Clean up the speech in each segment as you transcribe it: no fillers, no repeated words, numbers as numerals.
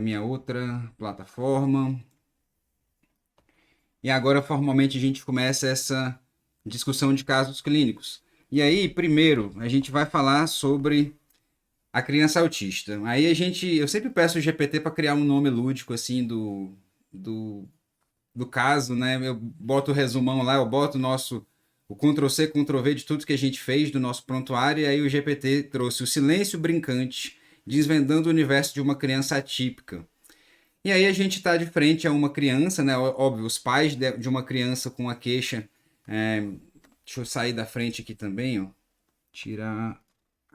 minha outra plataforma. E agora, formalmente, a gente começa essa discussão de casos clínicos. E aí, primeiro, a gente vai falar sobre a criança autista. Aí eu sempre peço o GPT para criar um nome lúdico, assim, do, do caso, né? Eu boto o resumão lá, eu boto o Ctrl+C, Ctrl+V de tudo que a gente fez do nosso prontuário, e aí o GPT trouxe o silêncio brincante, desvendando o universo de uma criança atípica. E aí a gente está de frente a uma criança, né? Óbvio, os pais de uma criança com a queixa. é, Deixa eu sair da frente aqui também, ó. Tirar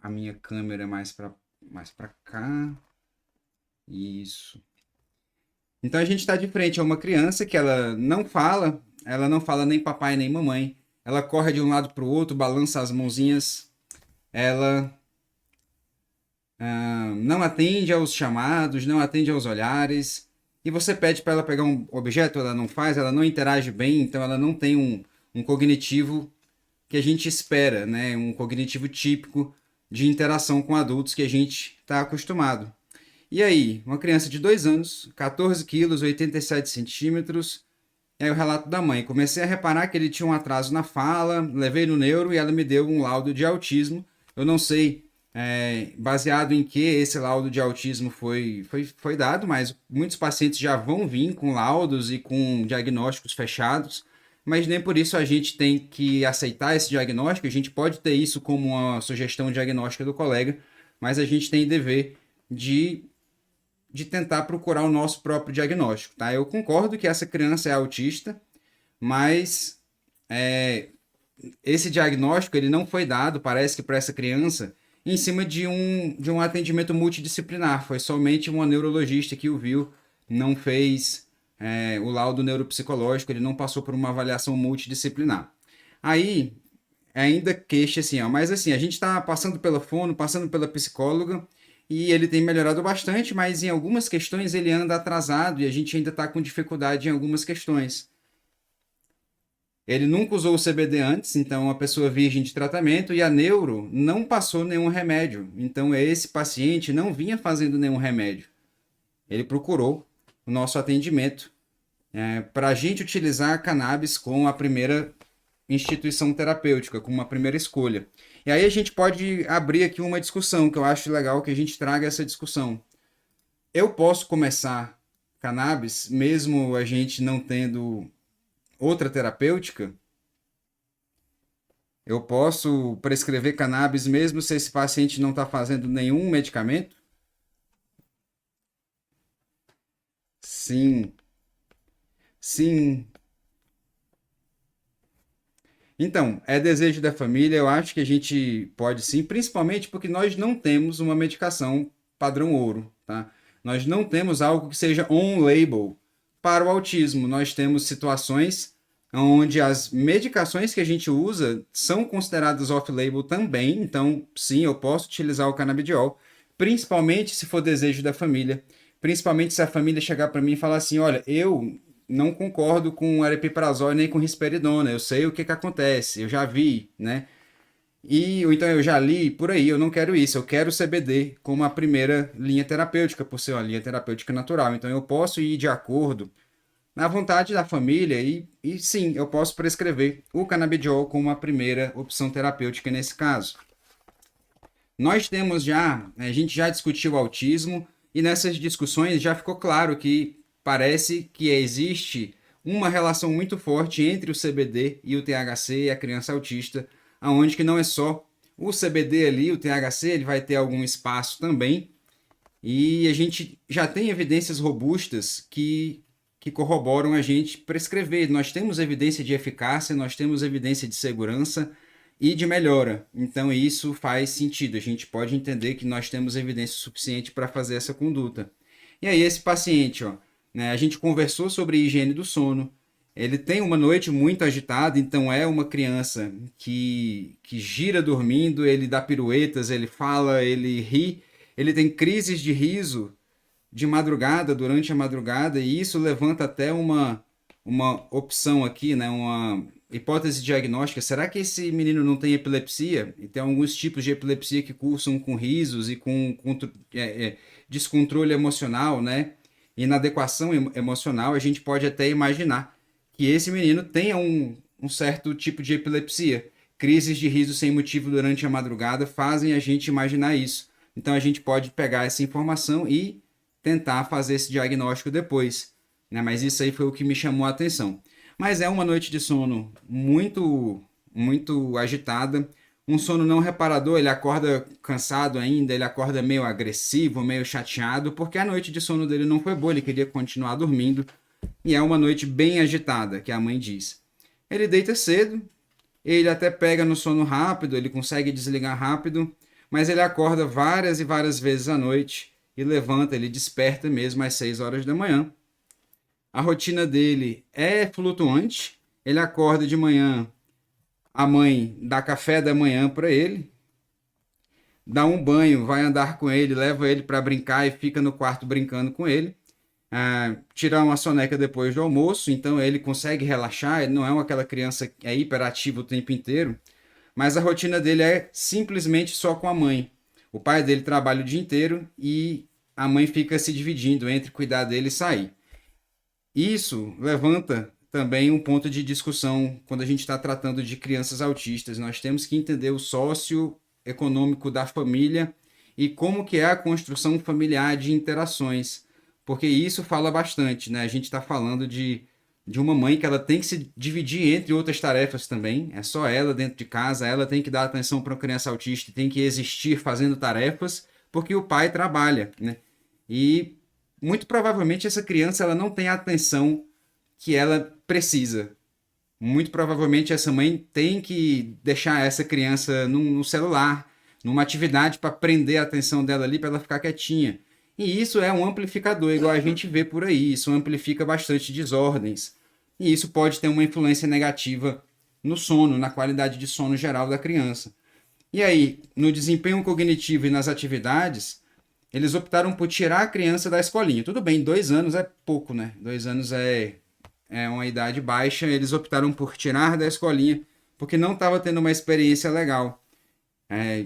a minha câmera mais para cá. Isso. Então a gente está de frente a uma criança que ela não fala nem papai nem mamãe. Ela corre de um lado para o outro, balança as mãozinhas. Ela não atende aos chamados, não atende aos olhares. E você pede para ela pegar um objeto, ela não faz, ela não interage bem, então ela não tem um cognitivo que a gente espera, né? Um cognitivo típico de interação com adultos que a gente está acostumado. E aí, uma criança de 2 anos, 14 quilos, 87 centímetros. E aí o relato da mãe. Comecei a reparar que ele tinha um atraso na fala, levei no neuro e ela me deu um laudo de autismo. Eu não sei baseado em que esse laudo de autismo foi dado, mas muitos pacientes já vão vir com laudos e com diagnósticos fechados, mas nem por isso a gente tem que aceitar esse diagnóstico. A gente pode ter isso como uma sugestão diagnóstica do colega, mas a gente tem dever de tentar procurar o nosso próprio diagnóstico, tá? Eu concordo que essa criança é autista, mas é, esse diagnóstico ele não foi dado, parece que para essa criança, em cima de um atendimento multidisciplinar. Foi somente uma neurologista que o viu, não fez o laudo neuropsicológico, ele não passou por uma avaliação multidisciplinar. Aí, ainda queixa assim, ó, mas assim, a gente está passando pela fono, passando pela psicóloga, e ele tem melhorado bastante, mas em algumas questões ele anda atrasado e a gente ainda está com dificuldade em algumas questões. Ele nunca usou o CBD antes, então é uma pessoa virgem de tratamento, e a neuro não passou nenhum remédio. Então esse paciente não vinha fazendo nenhum remédio. Ele procurou o nosso atendimento para a gente utilizar a cannabis como a primeira instituição terapêutica, como uma primeira escolha. E aí a gente pode abrir aqui uma discussão, que eu acho legal que a gente traga essa discussão. Eu posso começar cannabis, mesmo a gente não tendo outra terapêutica? Eu posso prescrever cannabis mesmo se esse paciente não está fazendo nenhum medicamento? Sim, sim. Então, é desejo da família, eu acho que a gente pode sim, principalmente porque nós não temos uma medicação padrão ouro, tá? Nós não temos algo que seja on-label para o autismo. Nós temos situações onde as medicações que a gente usa são consideradas off-label também, então sim, eu posso utilizar o canabidiol, principalmente se for desejo da família, principalmente se a família chegar para mim e falar assim, olha, eu não concordo com aripiprazol nem com risperidona. Eu sei o que acontece, eu já vi, né? Ou então eu já li por aí, eu não quero isso, eu quero CBD como a primeira linha terapêutica, por ser uma linha terapêutica natural. Então eu posso ir de acordo na vontade da família e sim, eu posso prescrever o canabidiol como a primeira opção terapêutica nesse caso. Nós temos já, a gente já discutiu o autismo e nessas discussões já ficou claro que parece que existe uma relação muito forte entre o CBD e o THC e a criança autista, aonde que não é só o CBD ali, o THC, ele vai ter algum espaço também, e a gente já tem evidências robustas que corroboram a gente prescrever. Nós temos evidência de eficácia, nós temos evidência de segurança e de melhora. Então isso faz sentido. A gente pode entender que nós temos evidência suficiente para fazer essa conduta. E aí esse paciente, ó, né, a gente conversou sobre higiene do sono. Ele tem uma noite muito agitada, então é uma criança que gira dormindo, ele dá piruetas, ele fala, ele ri, ele tem crises de riso de madrugada, durante a madrugada, e isso levanta até uma opção aqui, né? hipótese diagnóstica, será que esse menino não tem epilepsia? E tem alguns tipos de epilepsia que cursam com risos e com descontrole emocional, né? Inadequação emocional, a gente pode até imaginar que esse menino tenha um certo tipo de epilepsia. Crises de riso sem motivo durante a madrugada fazem a gente imaginar isso. Então a gente pode pegar essa informação e tentar fazer esse diagnóstico depois, né? Mas isso aí foi o que me chamou a atenção. Mas é uma noite de sono muito agitada, um sono não reparador, ele acorda cansado ainda, ele acorda meio agressivo, meio chateado, porque a noite de sono dele não foi boa, ele queria continuar dormindo, e é uma noite bem agitada, que a mãe diz. Ele deita cedo, ele até pega no sono rápido, ele consegue desligar rápido, mas ele acorda várias e várias vezes à noite e levanta, ele desperta mesmo às 6 horas da manhã. A rotina dele é flutuante, ele acorda de manhã, a mãe dá café da manhã para ele, dá um banho, vai andar com ele, leva ele para brincar e fica no quarto brincando com ele. Tirar uma soneca depois do almoço, então ele consegue relaxar, ele não é aquela criança que é hiperativa o tempo inteiro, mas a rotina dele é simplesmente só com a mãe. O pai dele trabalha o dia inteiro e a mãe fica se dividindo entre cuidar dele e sair. Isso levanta também um ponto de discussão quando a gente está tratando de crianças autistas. Nós temos que entender o socioeconômico da família e como que é a construção familiar de interações, porque isso fala bastante, né? A gente está falando de uma mãe que ela tem que se dividir entre outras tarefas também. É só ela dentro de casa, ela tem que dar atenção para uma criança autista, tem que existir fazendo tarefas, porque o pai trabalha, né? E muito provavelmente essa criança ela não tem a atenção que ela precisa. Muito provavelmente essa mãe tem que deixar essa criança no celular, numa atividade para prender a atenção dela ali, para ela ficar quietinha. E isso é um amplificador, igual a gente vê por aí. Isso amplifica bastante desordens. E isso pode ter uma influência negativa no sono, na qualidade de sono geral da criança. E aí, no desempenho cognitivo e nas atividades, eles optaram por tirar a criança da escolinha. Tudo bem, 2 anos é pouco, né? 2 anos é uma idade baixa. Eles optaram por tirar da escolinha porque não estava tendo uma experiência legal.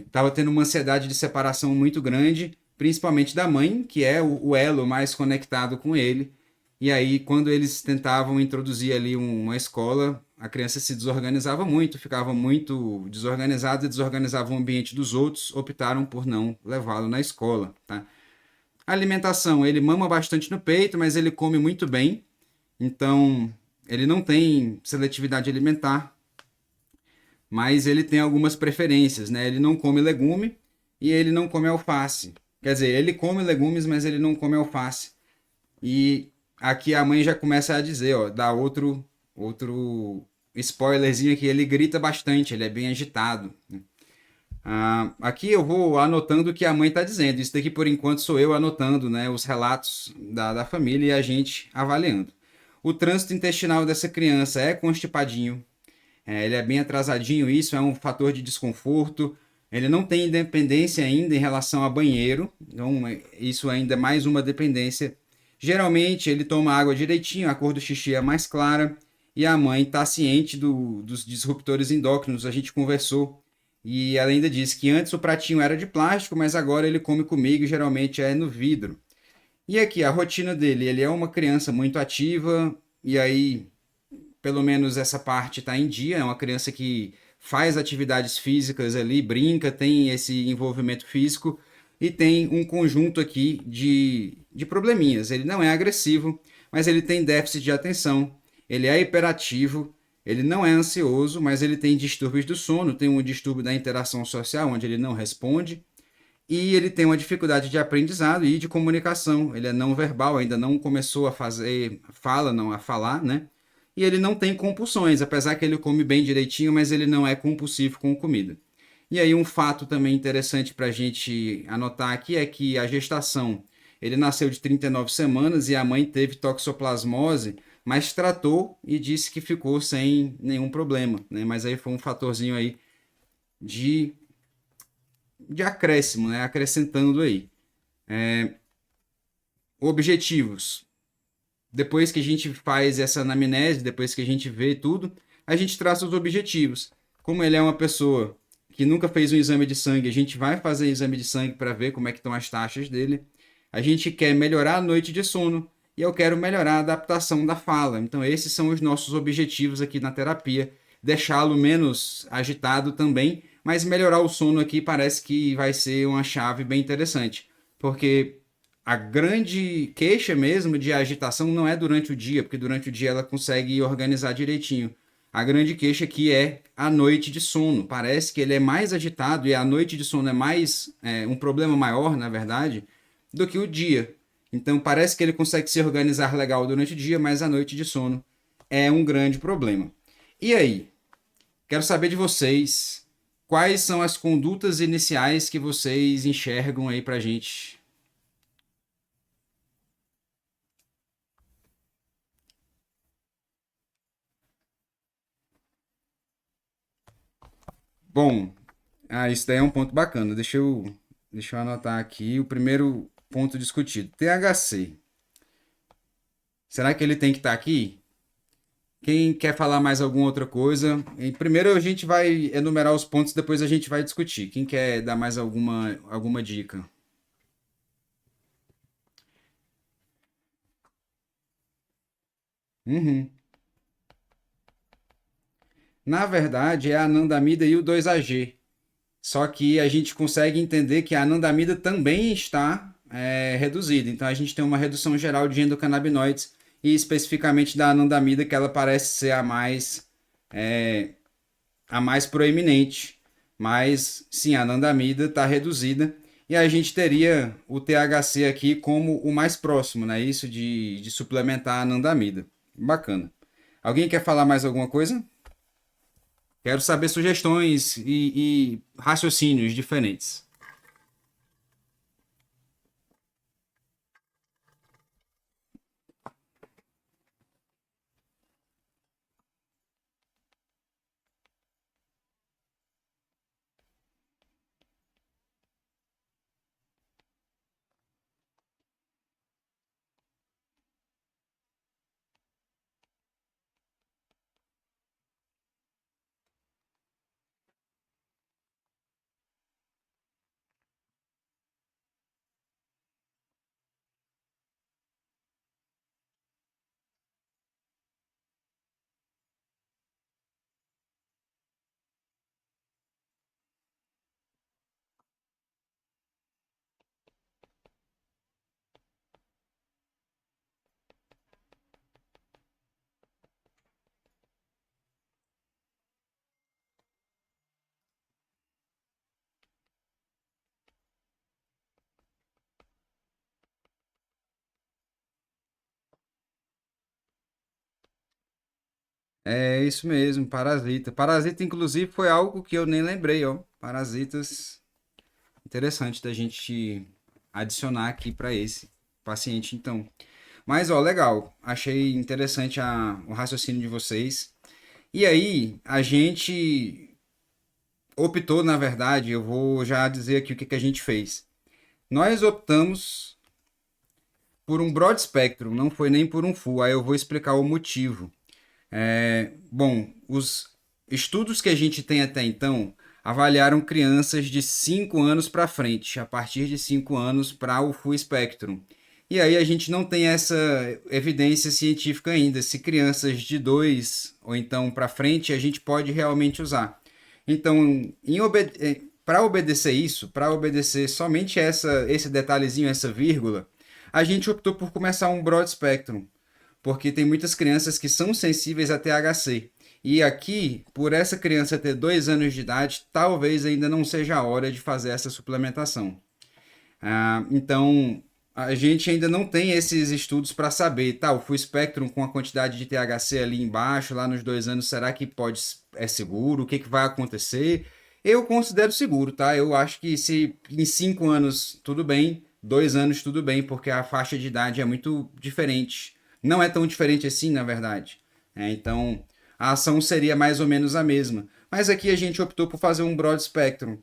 Estava tendo uma ansiedade de separação muito grande, principalmente da mãe, que é o elo mais conectado com ele. E aí, quando eles tentavam introduzir ali uma escola, a criança se desorganizava muito, ficava muito desorganizada e desorganizava o ambiente dos outros, optaram por não levá-lo na escola, tá? A alimentação, ele mama bastante no peito, mas ele come muito bem, então ele não tem seletividade alimentar, mas ele tem algumas preferências, né? Ele não come legume e ele não come alface. Quer dizer, ele come legumes, mas ele não come alface. E aqui a mãe já começa a dizer, ó, dá outro spoilerzinho aqui, ele grita bastante, ele é bem agitado, né? Aqui eu vou anotando o que a mãe está dizendo. Isso daqui por enquanto sou eu anotando, né, os relatos da família e a gente avaliando. O trânsito intestinal dessa criança é constipadinho, ele é bem atrasadinho, isso é um fator de desconforto. Ele não tem independência ainda em relação a banheiro, então isso ainda é mais uma dependência. Geralmente ele toma água direitinho, a cor do xixi é mais clara e a mãe está ciente dos disruptores endócrinos, a gente conversou. E ela ainda disse que antes o pratinho era de plástico, mas agora ele come comigo e geralmente é no vidro. E aqui a rotina dele, ele é uma criança muito ativa e aí pelo menos essa parte está em dia, é uma criança que faz atividades físicas ali, brinca, tem esse envolvimento físico e tem um conjunto aqui de probleminhas. Ele não é agressivo, mas ele tem déficit de atenção, ele é hiperativo, ele não é ansioso, mas ele tem distúrbios do sono, tem um distúrbio da interação social, onde ele não responde, e ele tem uma dificuldade de aprendizado e de comunicação. Ele é não verbal, ainda não começou a fazer fala, não a falar, né? E ele não tem compulsões, apesar que ele come bem direitinho, mas ele não é compulsivo com comida. E aí um fato também interessante para a gente anotar aqui é que a gestação, ele nasceu de 39 semanas e a mãe teve toxoplasmose, mas tratou e disse que ficou sem nenhum problema, né? Mas aí foi um fatorzinho aí de, de acréscimo, né? Acrescentando aí. Objetivos. Depois que a gente faz essa anamnese, depois que a gente vê tudo, a gente traça os objetivos. Como ele é uma pessoa que nunca fez um exame de sangue, a gente vai fazer exame de sangue para ver como é que estão as taxas dele. A gente quer melhorar a noite de sono e eu quero melhorar a adaptação da fala. Então, esses são os nossos objetivos aqui na terapia. Deixá-lo menos agitado também, mas melhorar o sono aqui parece que vai ser uma chave bem interessante. Porque a grande queixa mesmo de agitação não é durante o dia, porque durante o dia ela consegue organizar direitinho. A grande queixa aqui é a noite de sono. Parece que ele é mais agitado e a noite de sono é mais um problema maior, na verdade, do que o dia. Então parece que ele consegue se organizar legal durante o dia, mas a noite de sono é um grande problema. E aí? Quero saber de vocês quais são as condutas iniciais que vocês enxergam aí pra gente. Bom, isso daí é um ponto bacana. Deixa eu anotar aqui o primeiro ponto discutido. THC. Será que ele tem que estar aqui? Quem quer falar mais alguma outra coisa? Primeiro a gente vai enumerar os pontos, depois a gente vai discutir. Quem quer dar mais alguma dica? Uhum. Na verdade, é a anandamida e o 2AG. Só que a gente consegue entender que a anandamida também está reduzida. Então a gente tem uma redução geral de endocannabinoides e especificamente da anandamida, que ela parece ser a mais proeminente. Mas sim, a anandamida está reduzida e a gente teria o THC aqui como o mais próximo, né? Isso de suplementar a anandamida. Bacana. Alguém quer falar mais alguma coisa? Quero saber sugestões e raciocínios diferentes. É isso mesmo, Parasita. Parasita, inclusive, foi algo que eu nem lembrei, ó. Parasitas, interessante da gente adicionar aqui para esse paciente, então. Mas, ó, legal. Achei interessante o raciocínio de vocês. E aí, a gente optou, na verdade, eu vou já dizer aqui o que a gente fez. Nós optamos por um broad spectrum, não foi nem por um full. Aí eu vou explicar o motivo. Bom, os estudos que a gente tem até então avaliaram crianças de 5 anos para frente, a partir de 5 anos para o full spectrum. E aí a gente não tem essa evidência científica ainda, se crianças de 2 ou então para frente a gente pode realmente usar. Então, para obedecer isso, para obedecer somente esse detalhezinho, essa vírgula, a gente optou por começar um broad spectrum porque tem muitas crianças que são sensíveis a THC. E aqui, por essa criança ter 2 anos de idade, talvez ainda não seja a hora de fazer essa suplementação. Então, a gente ainda não tem esses estudos para saber, tá, o full spectrum com a quantidade de THC ali embaixo, lá nos 2 anos, será que é seguro? O que, que vai acontecer? Eu considero seguro, tá? Eu acho que se em 5 anos tudo bem, 2 anos tudo bem, porque a faixa de idade é muito diferente. Não é tão diferente assim, na verdade. Então, a ação seria mais ou menos a mesma. Mas aqui a gente optou por fazer um broad spectrum,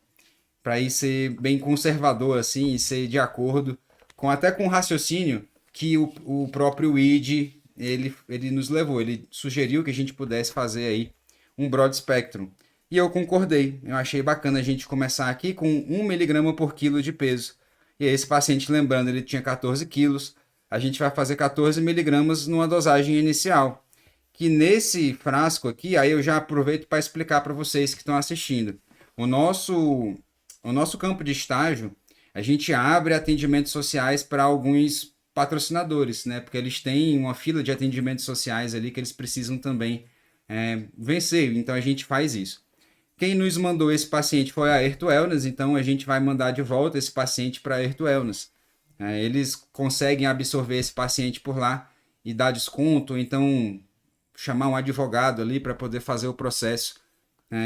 para ir ser bem conservador assim e ser de acordo até com o raciocínio que o próprio ID ele nos levou. Ele sugeriu que a gente pudesse fazer aí um broad spectrum. E eu concordei. Eu achei bacana a gente começar aqui com 1 miligrama por quilo de peso. E aí esse paciente, lembrando, ele tinha 14 quilos. A gente vai fazer 14 miligramas numa dosagem inicial. Que nesse frasco aqui, aí eu já aproveito para explicar para vocês que estão assistindo. O nosso, o nosso campo de estágio, a gente abre atendimentos sociais para alguns patrocinadores, né? Porque eles têm uma fila de atendimentos sociais ali que eles precisam também vencer. Então a gente faz isso. Quem nos mandou esse paciente foi a Earth Wellness, então a gente vai mandar de volta esse paciente para a Earth Wellness. Eles conseguem absorver esse paciente por lá e dar desconto, então chamar um advogado ali para poder fazer o processo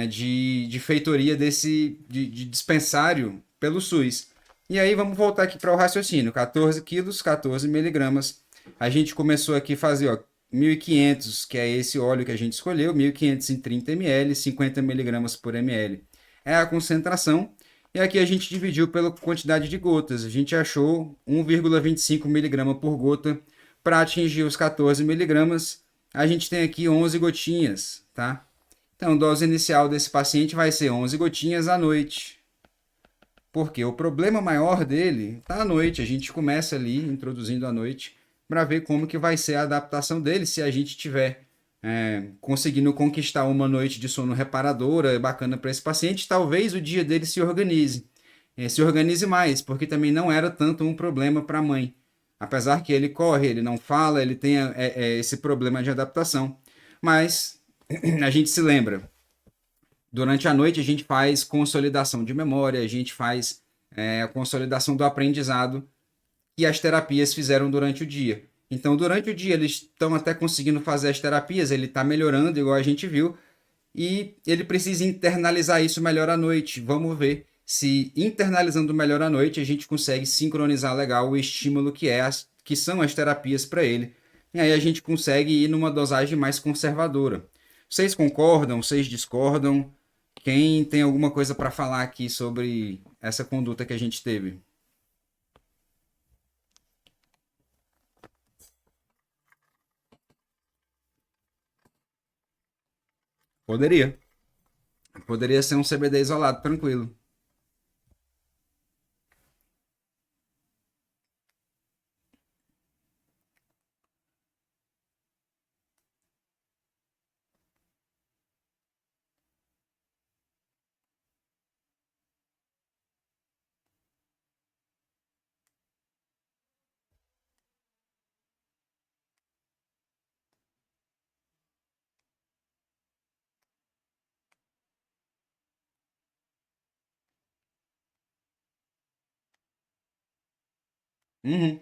de feitoria de dispensário pelo SUS. E aí vamos voltar aqui para o raciocínio: 14 quilos, 14 miligramas. A gente começou aqui a fazer 1.500, que é esse óleo que a gente escolheu, 1.500 em 30 ml, 50 miligramas por ml. É a concentração. E aqui a gente dividiu pela quantidade de gotas. A gente achou 1,25 miligrama por gota para atingir os 14 miligramas. A gente tem aqui 11 gotinhas, tá? Então, a dose inicial desse paciente vai ser 11 gotinhas à noite. Porque o problema maior dele está à noite. A gente começa ali introduzindo à noite para ver como que vai ser a adaptação dele se a gente tiver conseguindo conquistar uma noite de sono reparadora, bacana para esse paciente. Talvez o dia dele se organize mais, porque também não era tanto um problema para a mãe. Apesar que ele corre, ele não fala, ele tem esse problema de adaptação. Mas a gente se lembra. Durante a noite a gente faz consolidação de memória, a gente faz a consolidação do aprendizado que as terapias fizeram durante o dia. Então, durante o dia, eles estão até conseguindo fazer as terapias, ele está melhorando, igual a gente viu, e ele precisa internalizar isso melhor à noite. Vamos ver se internalizando melhor à noite a gente consegue sincronizar legal o estímulo que são as terapias para ele. E aí a gente consegue ir numa dosagem mais conservadora. Vocês concordam? Vocês discordam? Quem tem alguma coisa para falar aqui sobre essa conduta que a gente teve? Poderia. Poderia ser um CBD isolado, tranquilo. Uhum.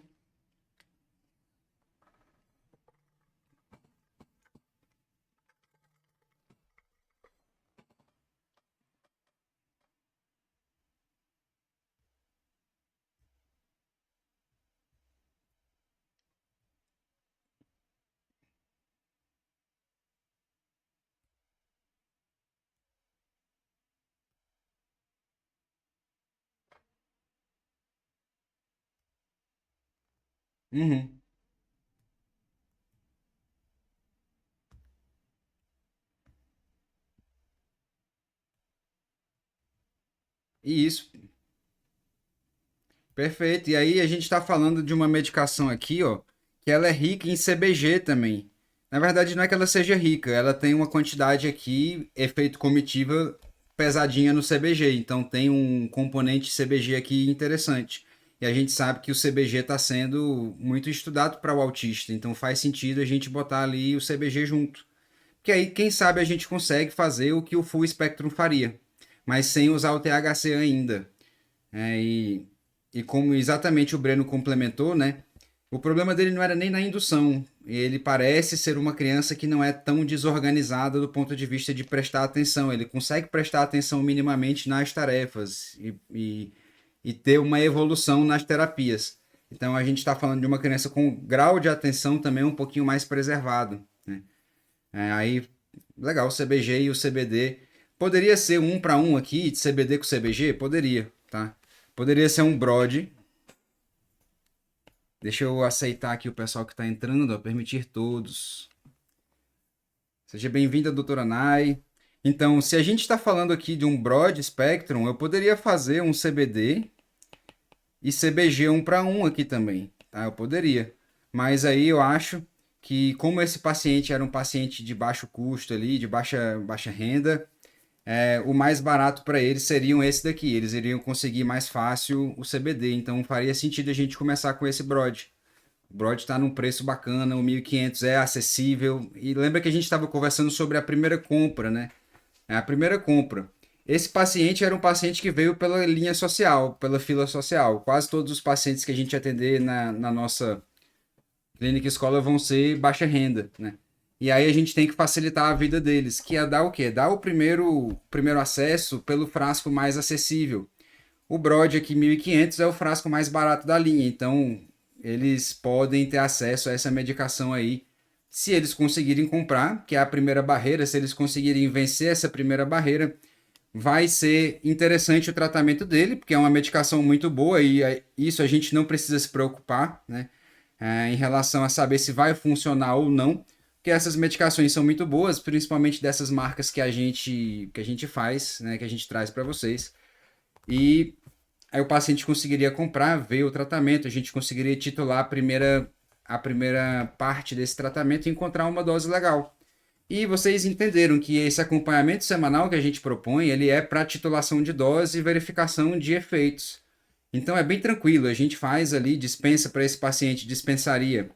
Uhum. E isso, perfeito. E aí a gente está falando de uma medicação aqui, ó, que ela é rica em CBG também. Na verdade, não é que ela seja rica, ela tem uma quantidade aqui, efeito comitiva, pesadinha no CBG. Então tem um componente CBG aqui interessante. E a gente sabe que o CBG está sendo muito estudado para o autista, então faz sentido a gente botar ali o CBG junto. Que aí, quem sabe, a gente consegue fazer o que o Full Spectrum faria, mas sem usar o THC ainda. É, e como exatamente o Breno complementou, né? O problema dele não era nem na indução. Ele parece ser uma criança que não é tão desorganizada do ponto de vista de prestar atenção. Ele consegue prestar atenção minimamente nas tarefas e ter uma evolução nas terapias. Então a gente está falando de uma criança com grau de atenção também um pouquinho mais preservado, né? Aí, legal, o CBG e o CBD. Poderia ser um para um aqui, de CBD com CBG? Poderia, tá? Poderia ser um Brod. Deixa eu aceitar aqui o pessoal que está entrando, ó, permitir todos. Seja bem-vinda, doutora Nai. Então, se a gente está falando aqui de um broad spectrum, eu poderia fazer um CBD e CBG um para um aqui também, tá? Eu poderia. Mas aí eu acho que como esse paciente era um paciente de baixo custo ali, de baixa renda, o mais barato para eles seriam esse daqui. Eles iriam conseguir mais fácil o CBD. Então faria sentido a gente começar com esse Broad. O Broad está num preço bacana, o 1.500 é acessível. E lembra que a gente estava conversando sobre a primeira compra, né? É a primeira compra. Esse paciente era um paciente que veio pela linha social, pela fila social. Quase todos os pacientes que a gente atender na nossa clínica escola vão ser baixa renda, né? E aí a gente tem que facilitar a vida deles, que é dar o quê? Dar o primeiro acesso pelo frasco mais acessível. O Broad aqui 1.500 é o frasco mais barato da linha, então eles podem ter acesso a essa medicação aí, se eles conseguirem comprar, que é a primeira barreira, se eles conseguirem vencer essa primeira barreira, vai ser interessante o tratamento dele, porque é uma medicação muito boa e isso a gente não precisa se preocupar, né? Em relação a saber se vai funcionar ou não, porque essas medicações são muito boas, principalmente dessas marcas que a gente faz, né? Que a gente traz para vocês. E aí o paciente conseguiria comprar, ver o tratamento, a gente conseguiria titular a primeira parte desse tratamento e encontrar uma dose legal. E vocês entenderam que esse acompanhamento semanal que a gente propõe, ele é para titulação de dose e verificação de efeitos. Então é bem tranquilo, a gente faz ali, dispensa para esse paciente, dispensaria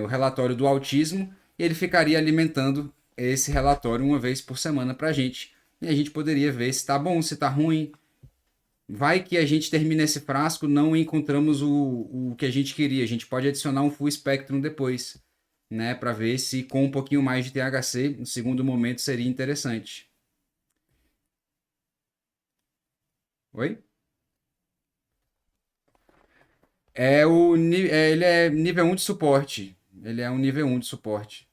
o relatório do autismo, e ele ficaria alimentando esse relatório uma vez por semana para a gente. E a gente poderia ver se está bom, se está ruim. Vai que a gente termina esse frasco, não encontramos o que a gente queria. A gente pode adicionar um full spectrum depois, né? Para ver se com um pouquinho mais de THC, no segundo momento, seria interessante. Oi? Ele é nível um de suporte. Ele é um nível um de suporte.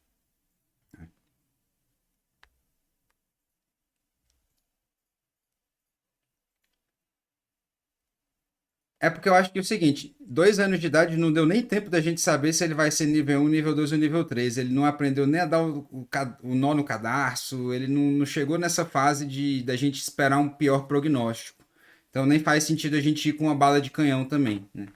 É porque eu acho que é o seguinte, 2 anos de idade não deu nem tempo da gente saber se ele vai ser nível um, nível 2 ou nível 3. Ele não aprendeu nem a dar o nó no cadarço, ele não chegou nessa fase da gente esperar um pior prognóstico. Então nem faz sentido a gente ir com uma bala de canhão também, né?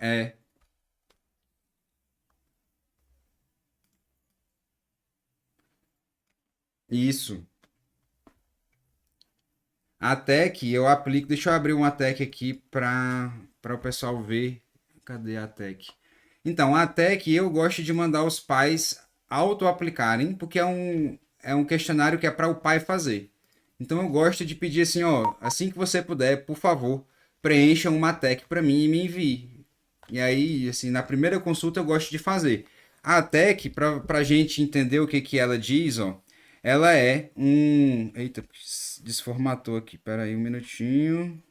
É, isso. A tech eu aplico, deixa eu abrir uma tech aqui para o pessoal ver. Cadê a tech? Então, a tech eu gosto de mandar os pais auto-aplicarem, porque é um questionário que é para o pai fazer. Então, eu gosto de pedir assim, ó, assim que você puder, por favor, preencha uma tech para mim e me envie. E aí, assim, na primeira consulta eu gosto de fazer. A tech, para a gente entender o que que ela diz, ó, ela é um. Eita, desformatou aqui. Pera aí um minutinho.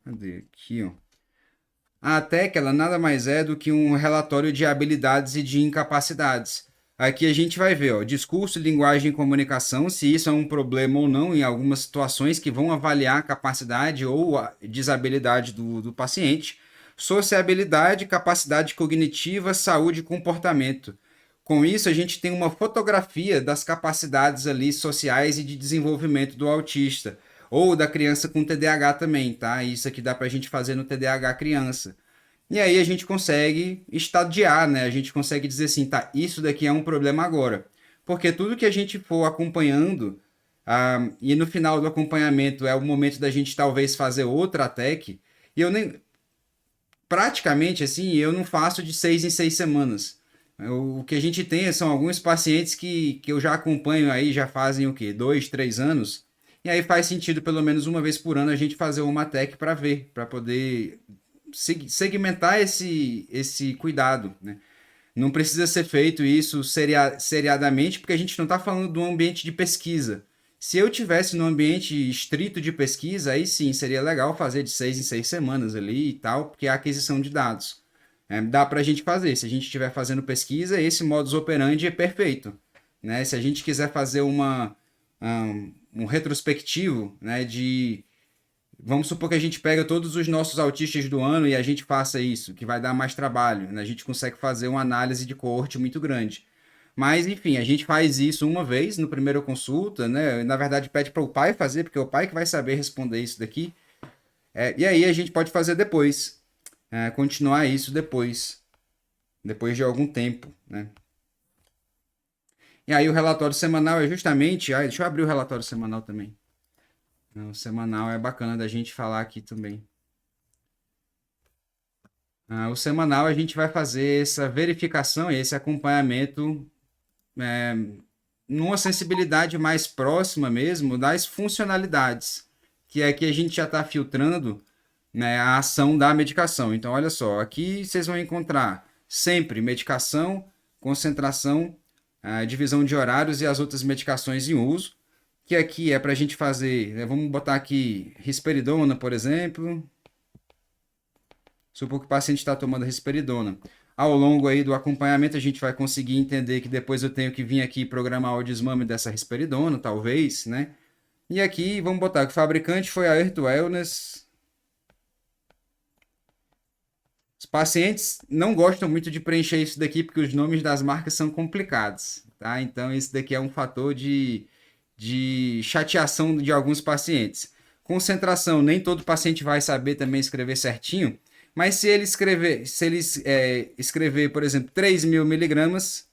Cadê? Aqui, ó. A ATEC, ela nada mais é do que um relatório de habilidades e de incapacidades. Aqui a gente vai ver, ó, discurso, linguagem e comunicação, se isso é um problema ou não em algumas situações que vão avaliar a capacidade ou a desabilidade do paciente. Sociabilidade, capacidade cognitiva, saúde e comportamento. Com isso, a gente tem uma fotografia das capacidades ali sociais e de desenvolvimento do autista, ou da criança com TDAH também, tá? Isso aqui dá pra gente fazer no TDAH criança. E aí a gente consegue estadiar, né? A gente consegue dizer assim, tá, isso daqui é um problema agora. Porque tudo que a gente for acompanhando, e no final do acompanhamento é o momento da gente talvez fazer outra tech, e eu nem, praticamente assim, eu não faço de 6 em 6 semanas. O que a gente tem são alguns pacientes que eu já acompanho aí, já fazem o quê? 2, 3 anos. E aí faz sentido, pelo menos uma vez por ano, a gente fazer uma tech para ver, para poder segmentar esse cuidado, né? Não precisa ser feito isso seriadamente, porque a gente não está falando de um ambiente de pesquisa. Se eu tivesse num ambiente estrito de pesquisa, aí sim seria legal fazer de 6 em 6 semanas ali e tal, porque é a aquisição de dados. Dá para a gente fazer. Se a gente estiver fazendo pesquisa, esse modus operandi é perfeito. Né? Se a gente quiser fazer um retrospectivo, né, Vamos supor que a gente pega todos os nossos autistas do ano e a gente faça isso, que vai dar mais trabalho, né? A gente consegue fazer uma análise de coorte muito grande. Mas, enfim, a gente faz isso uma vez no primeiro consulta, né? Na verdade, pede para o pai fazer, porque é o pai que vai saber responder isso daqui. E aí a gente pode fazer depois, continuar isso depois de algum tempo, né? E aí o relatório semanal é justamente. Deixa eu abrir o relatório semanal também. O semanal é bacana da gente falar aqui também. O semanal a gente vai fazer essa verificação e esse acompanhamento é, numa sensibilidade mais próxima mesmo das funcionalidades, que é que a gente já está filtrando, né, a ação da medicação. Então, olha só, aqui vocês vão encontrar sempre medicação, concentração, divisão de horários e as outras medicações em uso, que aqui é para a gente fazer, né, vamos botar aqui risperidona, por exemplo. Supor que o paciente está tomando risperidona. Ao longo aí do acompanhamento, a gente vai conseguir entender que depois eu tenho que vir aqui programar o desmame dessa risperidona, talvez, né? E aqui, vamos botar que o fabricante foi a Earth Wellness. Os pacientes não gostam muito de preencher isso daqui porque os nomes das marcas são complicados, tá? Então, isso daqui é um fator de chateação de alguns pacientes. Concentração, nem todo paciente vai saber também escrever certinho, mas se ele escrever, por exemplo, 3.000 miligramas,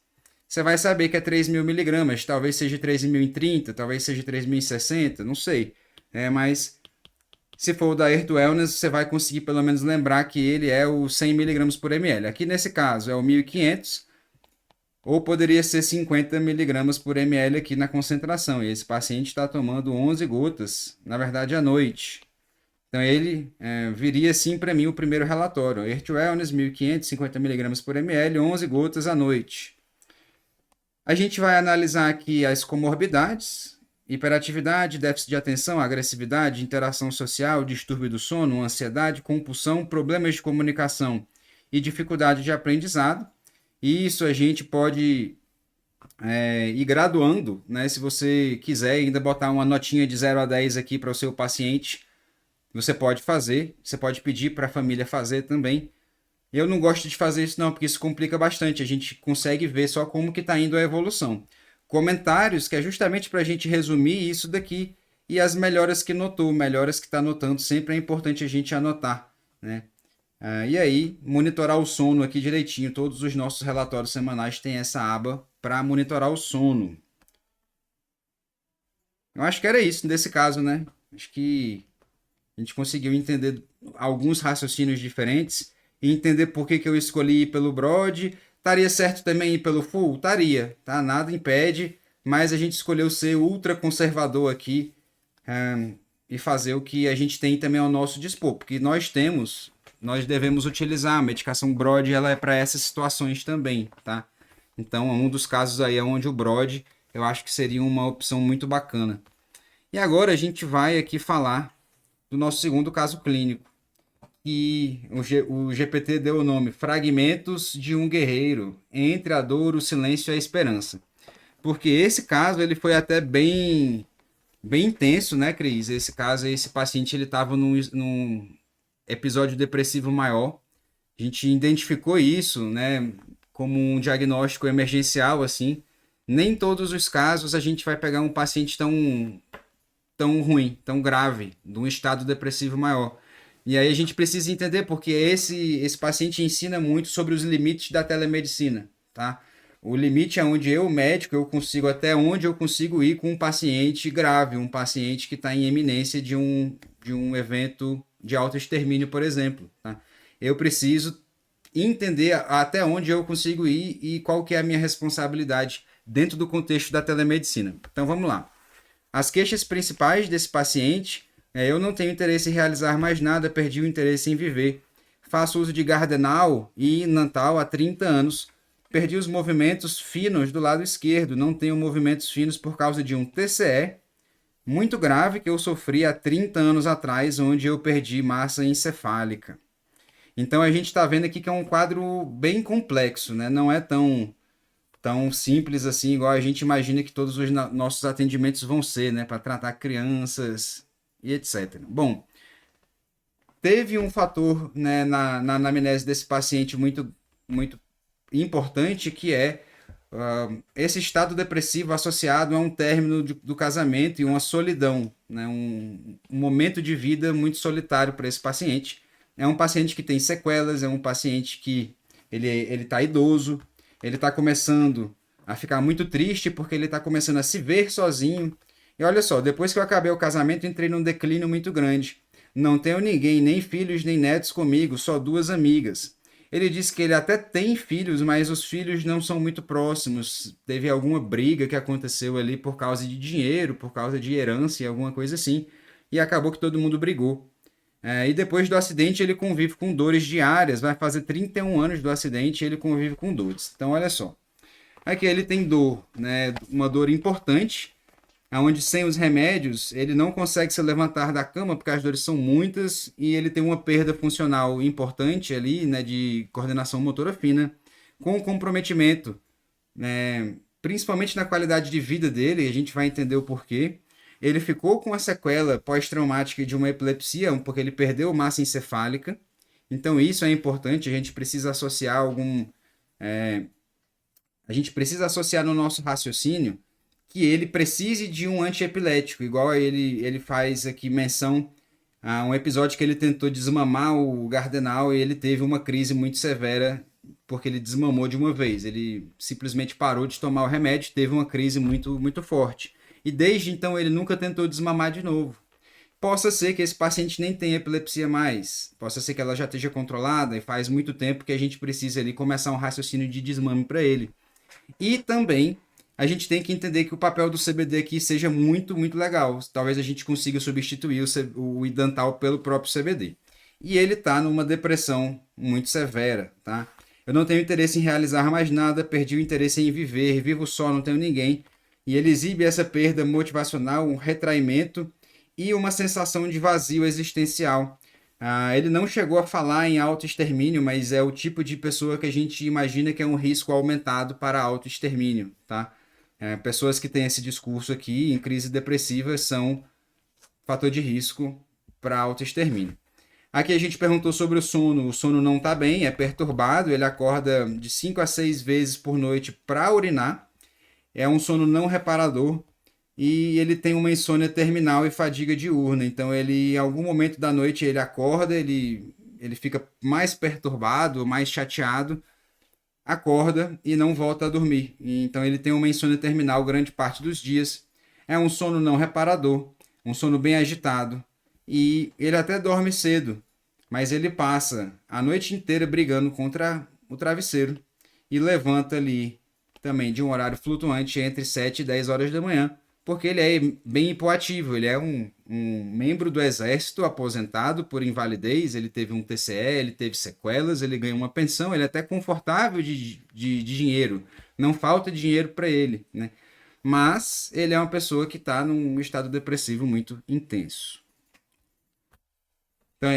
você vai saber que é 3.000 miligramas. Talvez seja 3.030, talvez seja 3.060, não sei. Mas se for o da Earth Wellness, você vai conseguir pelo menos lembrar que ele é o 100 miligramas por ml. Aqui nesse caso é o 1.500, ou poderia ser 50 miligramas por ml aqui na concentração. E esse paciente está tomando 11 gotas, na verdade, à noite. Então ele viria sim para mim o primeiro relatório. Earth Wellness, 1.500, 50 miligramas por ml, 11 gotas à noite. A gente vai analisar aqui as comorbidades, hiperatividade, déficit de atenção, agressividade, interação social, distúrbio do sono, ansiedade, compulsão, problemas de comunicação e dificuldade de aprendizado. E isso a gente pode ir graduando, né? Se você quiser ainda botar uma notinha de 0 a 10 aqui para o seu paciente, você pode fazer, você pode pedir para a família fazer também. Eu não gosto de fazer isso não, porque isso complica bastante. A gente consegue ver só como que está indo a evolução. Comentários, que é justamente para a gente resumir isso daqui. E as melhoras que notou, melhoras que está notando, sempre é importante a gente anotar, né? E aí, monitorar o sono aqui direitinho. Todos os nossos relatórios semanais têm essa aba para monitorar o sono. Eu acho que era isso nesse caso, né? Acho que a gente conseguiu entender alguns raciocínios diferentes e entender por que eu escolhi ir pelo Broad. Estaria certo também ir pelo Full? Estaria, tá? Nada impede, mas a gente escolheu ser ultra conservador aqui e fazer o que a gente tem também ao nosso dispor, porque nós devemos utilizar a medicação Broad, ela é para essas situações também, tá? Então, um dos casos aí é onde o Broad eu acho que seria uma opção muito bacana. E agora a gente vai aqui falar do nosso segundo caso clínico, que o GPT deu o nome Fragmentos de um Guerreiro, entre a dor, o silêncio e a esperança. Porque esse caso ele foi até bem intenso, né, Cris? Esse caso, esse paciente ele estava num episódio depressivo maior. A gente identificou isso, né, como um diagnóstico emergencial, assim. Nem todos os casos a gente vai pegar um paciente tão ruim, tão grave, de um estado depressivo maior. E aí a gente precisa entender porque esse paciente ensina muito sobre os limites da telemedicina, tá? O limite é onde eu, médico, eu consigo até onde eu consigo ir com um paciente grave, um paciente que está em eminência de um evento de autoextermínio, por exemplo, tá? Eu preciso entender até onde eu consigo ir e qual que é a minha responsabilidade dentro do contexto da telemedicina. Então vamos lá. As queixas principais desse paciente eu não tenho interesse em realizar mais nada, perdi o interesse em viver. Faço uso de Gardenal e Nantal há 30 anos. Perdi os movimentos finos do lado esquerdo, não tenho movimentos finos por causa de um TCE muito grave que eu sofri há 30 anos atrás, onde eu perdi massa encefálica. Então a gente está vendo aqui que é um quadro bem complexo, né? Não é tão simples assim, igual a gente imagina que todos os nossos atendimentos vão ser, né? Para tratar crianças e etc. Bom, teve um fator, né, na anamnese desse paciente muito importante, que é esse estado depressivo associado a um término do casamento e uma solidão, né, um momento de vida muito solitário para esse paciente. É um paciente que tem sequelas, é um paciente que ele está idoso, ele está começando a ficar muito triste porque ele está começando a se ver sozinho. E olha só, depois que eu acabei o casamento, entrei num declínio muito grande. Não tenho ninguém, nem filhos nem netos comigo, só duas amigas. Ele disse que ele até tem filhos, mas os filhos não são muito próximos. Teve alguma briga que aconteceu ali por causa de dinheiro, por causa de herança e alguma coisa assim. E acabou que todo mundo brigou. E depois do acidente ele convive com dores diárias. Vai fazer 31 anos do acidente e ele convive com dores. Então olha só. Aqui ele tem dor, né? Uma dor importante, onde sem os remédios ele não consegue se levantar da cama porque as dores são muitas e ele tem uma perda funcional importante ali, né, de coordenação motora fina, com comprometimento, né, principalmente na qualidade de vida dele, a gente vai entender o porquê. Ele ficou com a sequela pós-traumática de uma epilepsia, porque ele perdeu massa encefálica. Então isso é importante, a gente precisa associar a gente precisa associar no nosso raciocínio que ele precise de um antiepilético, igual ele faz aqui menção a um episódio que ele tentou desmamar o Gardenal e ele teve uma crise muito severa porque ele desmamou de uma vez. Ele simplesmente parou de tomar o remédio, teve uma crise muito forte. E desde então ele nunca tentou desmamar de novo. Possa ser que esse paciente nem tenha epilepsia mais, possa ser que ela já esteja controlada e faz muito tempo que a gente precisa ali começar um raciocínio de desmame para ele. E também a gente tem que entender que o papel do CBD aqui seja muito legal. Talvez a gente consiga substituir o Idantal pelo próprio CBD. E ele está numa depressão muito severa, tá? Eu não tenho interesse em realizar mais nada, perdi o interesse em viver, vivo só, não tenho ninguém. E ele exibe essa perda motivacional, um retraimento e uma sensação de vazio existencial. Ele não chegou a falar em autoextermínio, mas é o tipo de pessoa que a gente imagina que é um risco aumentado para autoextermínio, tá? Pessoas que têm esse discurso aqui em crise depressiva são fator de risco para autoextermínio. Aqui a gente perguntou sobre o sono. O sono não está bem, é perturbado, ele acorda de 5 a 6 vezes por noite para urinar. É um sono não reparador e ele tem uma insônia terminal e fadiga diurna. Então ele, em algum momento da noite, ele acorda, ele fica mais perturbado, mais chateado, acorda e não volta a dormir. Então ele tem uma insônia terminal grande parte dos dias. É um sono não reparador, um sono bem agitado. E ele até dorme cedo, mas ele passa a noite inteira brigando contra o travesseiro e levanta ali também de um horário flutuante entre 7 e 10 horas da manhã, porque ele é bem hipoativo, ele é um membro do exército aposentado por invalidez, ele teve um TCE, ele teve sequelas, ele ganha uma pensão, ele é até confortável de dinheiro, não falta dinheiro para ele, né? Mas ele é uma pessoa que está num estado depressivo muito intenso. Então,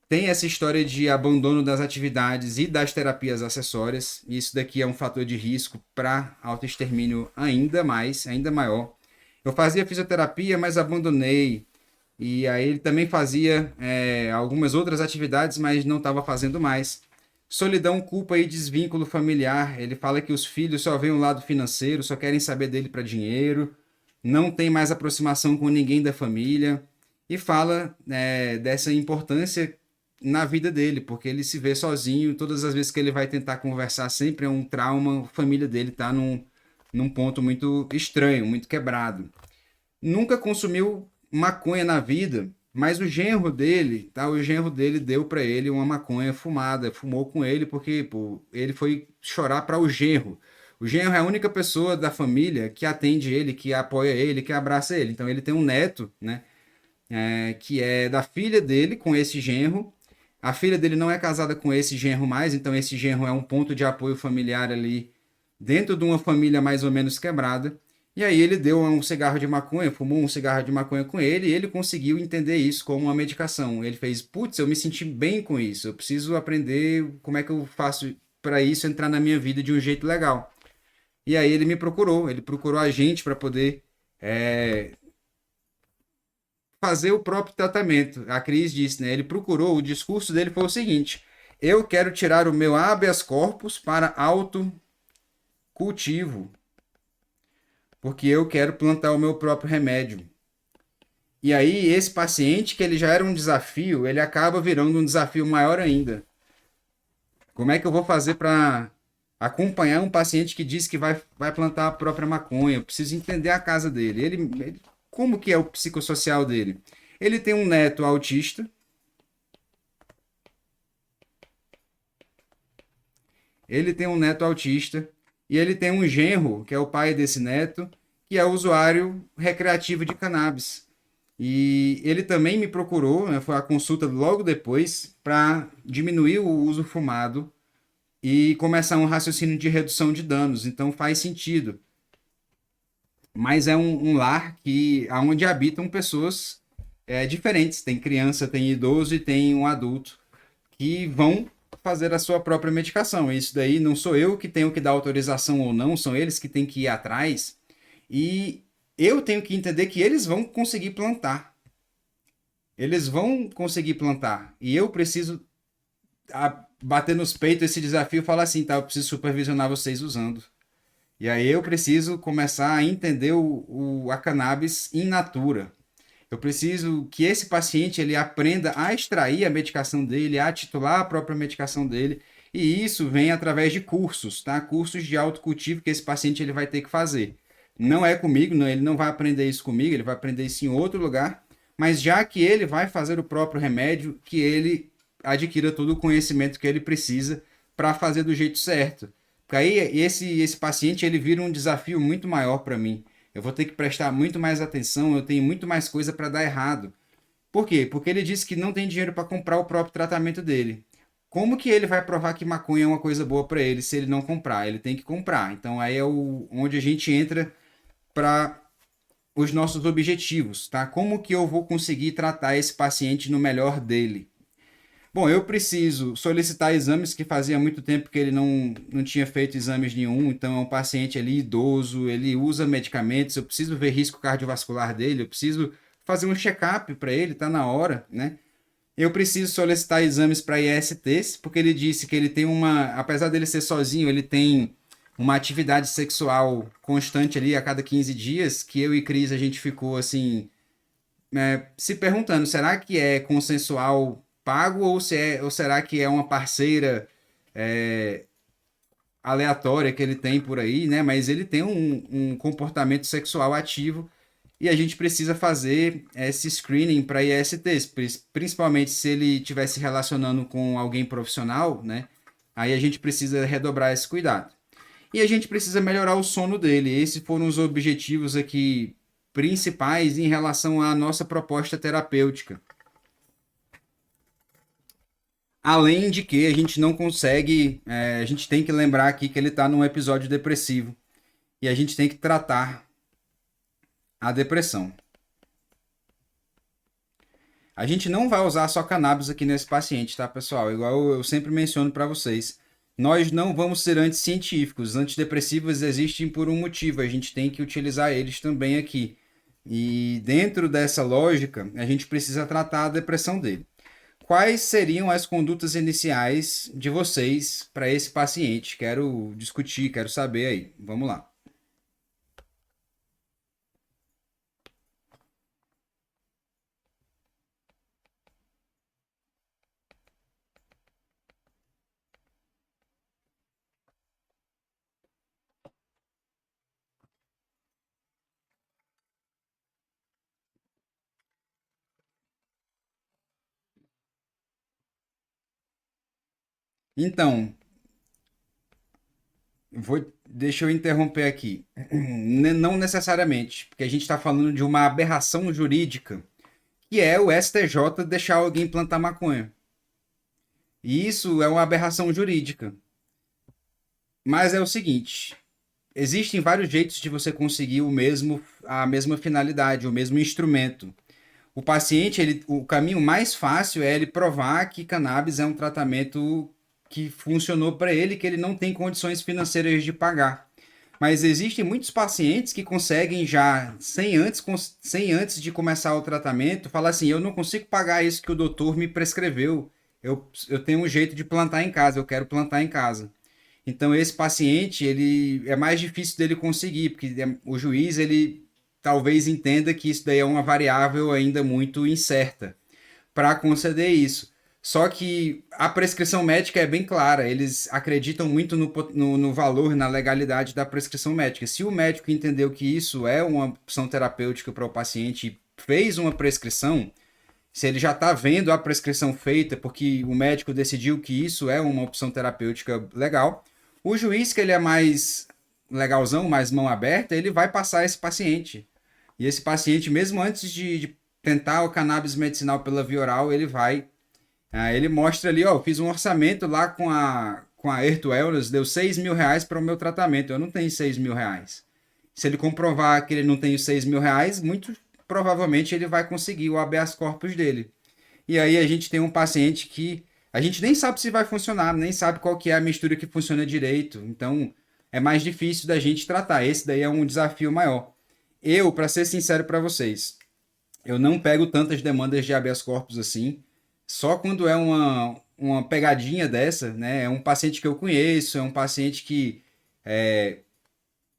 tem essa história de abandono das atividades e das terapias acessórias. E isso daqui é um fator de risco para autoextermínio ainda maior. Eu fazia fisioterapia, mas abandonei. E aí ele também fazia algumas outras atividades, mas não estava fazendo mais. Solidão, culpa e desvínculo familiar. Ele fala que os filhos só veem o lado financeiro, só querem saber dele para dinheiro. Não tem mais aproximação com ninguém da família. E fala dessa importância na vida dele, porque ele se vê sozinho, todas as vezes que ele vai tentar conversar, sempre é um trauma, a família dele está num ponto muito estranho, muito quebrado. Nunca consumiu maconha na vida, mas o genro dele, tá? O genro dele deu para ele uma maconha fumada, fumou com ele porque ele foi chorar para o genro. O genro é a única pessoa da família que atende ele, que apoia ele, que abraça ele. Então ele tem um neto, né? Que é da filha dele com esse genro. A filha dele não é casada com esse genro mais, então esse genro é um ponto de apoio familiar ali dentro de uma família mais ou menos quebrada. E aí ele deu um cigarro de maconha, fumou um cigarro de maconha com ele e ele conseguiu entender isso como uma medicação. Ele fez, putz, eu me senti bem com isso, eu preciso aprender como é que eu faço para isso entrar na minha vida de um jeito legal. E aí ele procurou a gente para poder fazer o próprio tratamento. A Cris disse, né? Ele procurou, o discurso dele foi o seguinte: eu quero tirar o meu habeas corpus para autocultivo, porque eu quero plantar o meu próprio remédio. E aí, esse paciente, que ele já era um desafio, ele acaba virando um desafio maior ainda. Como é que eu vou fazer para acompanhar um paciente que diz que vai plantar a própria maconha? Eu preciso entender a casa dele. Como que é o psicossocial dele? Ele tem um neto autista. Ele tem um neto autista. E ele tem um genro, que é o pai desse neto, que é usuário recreativo de cannabis. E ele também me procurou, né, foi a consulta logo depois, para diminuir o uso fumado e começar um raciocínio de redução de danos. Então faz sentido. Mas é um lar onde habitam pessoas diferentes. Tem criança, tem idoso e tem um adulto que vão fazer a sua própria medicação. Isso daí não sou eu que tenho que dar autorização ou não, são eles que têm que ir atrás. E eu tenho que entender que eles vão conseguir plantar. Eles vão conseguir plantar. E eu preciso bater nos peitos esse desafio e falar assim, tá, eu preciso supervisionar vocês usando. E aí eu preciso começar a entender a cannabis in natura. Eu preciso que esse paciente ele aprenda a extrair a medicação dele, a titular a própria medicação dele. E isso vem através de cursos, tá? Cursos de autocultivo que esse paciente ele vai ter que fazer. Não é comigo, não, ele não vai aprender isso comigo, ele vai aprender isso em outro lugar. Mas já que ele vai fazer o próprio remédio, que ele adquira todo o conhecimento que ele precisa para fazer do jeito certo. Porque aí esse paciente ele vira um desafio muito maior para mim. Eu vou ter que prestar muito mais atenção, eu tenho muito mais coisa para dar errado. Por quê? Porque ele disse que não tem dinheiro para comprar o próprio tratamento dele. Como que ele vai provar que maconha é uma coisa boa para ele se ele não comprar? Ele tem que comprar. Então aí é onde a gente entra para os nossos objetivos, tá? Como que eu vou conseguir tratar esse paciente no melhor dele? Bom, eu preciso solicitar exames que fazia muito tempo que ele não tinha feito exames nenhum, então é um paciente ali idoso, ele usa medicamentos, eu preciso ver risco cardiovascular dele, eu preciso fazer um check-up para ele, tá na hora, né? Eu preciso solicitar exames para ISTs, porque ele disse que ele tem apesar dele ser sozinho, ele tem uma atividade sexual constante ali a cada 15 dias, que eu e Cris a gente ficou assim, se perguntando, será que é consensual pago ou será que é uma parceira é, aleatória que ele tem por aí, né? Mas ele tem um comportamento sexual ativo e a gente precisa fazer esse screening para ISTs, principalmente se ele estiver se relacionando com alguém profissional, né? Aí a gente precisa redobrar esse cuidado. E a gente precisa melhorar o sono dele. Esses foram os objetivos aqui principais em relação à nossa proposta terapêutica. Além de que a gente não consegue, a gente tem que lembrar aqui que ele está num episódio depressivo e a gente tem que tratar a depressão. A gente não vai usar só cannabis aqui nesse paciente, tá, pessoal? Igual eu sempre menciono para vocês. Nós não vamos ser anticientíficos. Antidepressivos existem por um motivo. A gente tem que utilizar eles também aqui. E dentro dessa lógica, a gente precisa tratar a depressão dele. Quais seriam as condutas iniciais de vocês para esse paciente? Quero discutir, quero saber aí. Vamos lá. Então, deixa eu interromper aqui. Não necessariamente, porque a gente está falando de uma aberração jurídica, que é o STJ deixar alguém plantar maconha. E isso é uma aberração jurídica. Mas é o seguinte, existem vários jeitos de você conseguir a mesma finalidade, o mesmo instrumento. O paciente, o caminho mais fácil é ele provar que cannabis é um tratamento que funcionou para ele, que ele não tem condições financeiras de pagar. Mas existem muitos pacientes que conseguem já, sem antes de começar o tratamento, falar assim: eu não consigo pagar isso que o doutor me prescreveu. Eu tenho um jeito de plantar em casa, eu quero plantar em casa. Então, esse paciente, ele é mais difícil dele conseguir, porque o juiz, ele talvez entenda que isso daí é uma variável ainda muito incerta para conceder isso. Só que a prescrição médica é bem clara, eles acreditam muito no valor, na legalidade da prescrição médica. Se o médico entendeu que isso é uma opção terapêutica para o paciente e fez uma prescrição, se ele já está vendo a prescrição feita porque o médico decidiu que isso é uma opção terapêutica legal, o juiz, que ele é mais legalzão, mais mão aberta, ele vai passar esse paciente. E esse paciente, mesmo antes de tentar o cannabis medicinal pela via oral, ele vai. Ele mostra ali, ó, eu fiz um orçamento lá com a Earth Wellness, deu R$ 6.000 para o meu tratamento. Eu não tenho R$ 6.000. Se ele comprovar que ele não tem os R$ 6.000, muito provavelmente ele vai conseguir o habeas corpus dele. E aí a gente tem um paciente que a gente nem sabe se vai funcionar, nem sabe qual que é a mistura que funciona direito. Então é mais difícil da gente tratar. Esse daí é um desafio maior. Eu, para ser sincero para vocês, eu não pego tantas demandas de habeas corpus assim. Só quando é uma pegadinha dessa, né? É um paciente que eu conheço, é um paciente que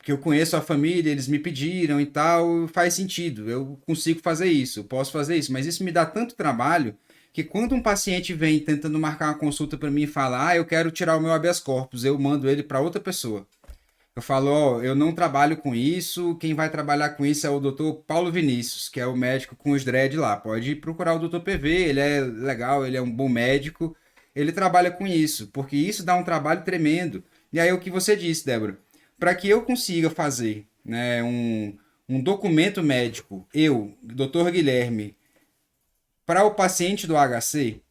eu conheço a família, eles me pediram e tal, faz sentido. Eu consigo fazer isso, eu posso fazer isso, mas isso me dá tanto trabalho que quando um paciente vem tentando marcar uma consulta para mim e fala, eu quero tirar o meu habeas corpus, eu mando ele para outra pessoa. Eu falo, eu não trabalho com isso, quem vai trabalhar com isso é o doutor Paulo Vinícius, que é o médico com os dread lá. Pode procurar o doutor PV, ele é legal, ele é um bom médico, ele trabalha com isso, porque isso dá um trabalho tremendo. E aí o que você disse, Débora, para que eu consiga fazer, né, um documento médico, eu, doutor Guilherme, para o paciente do HC,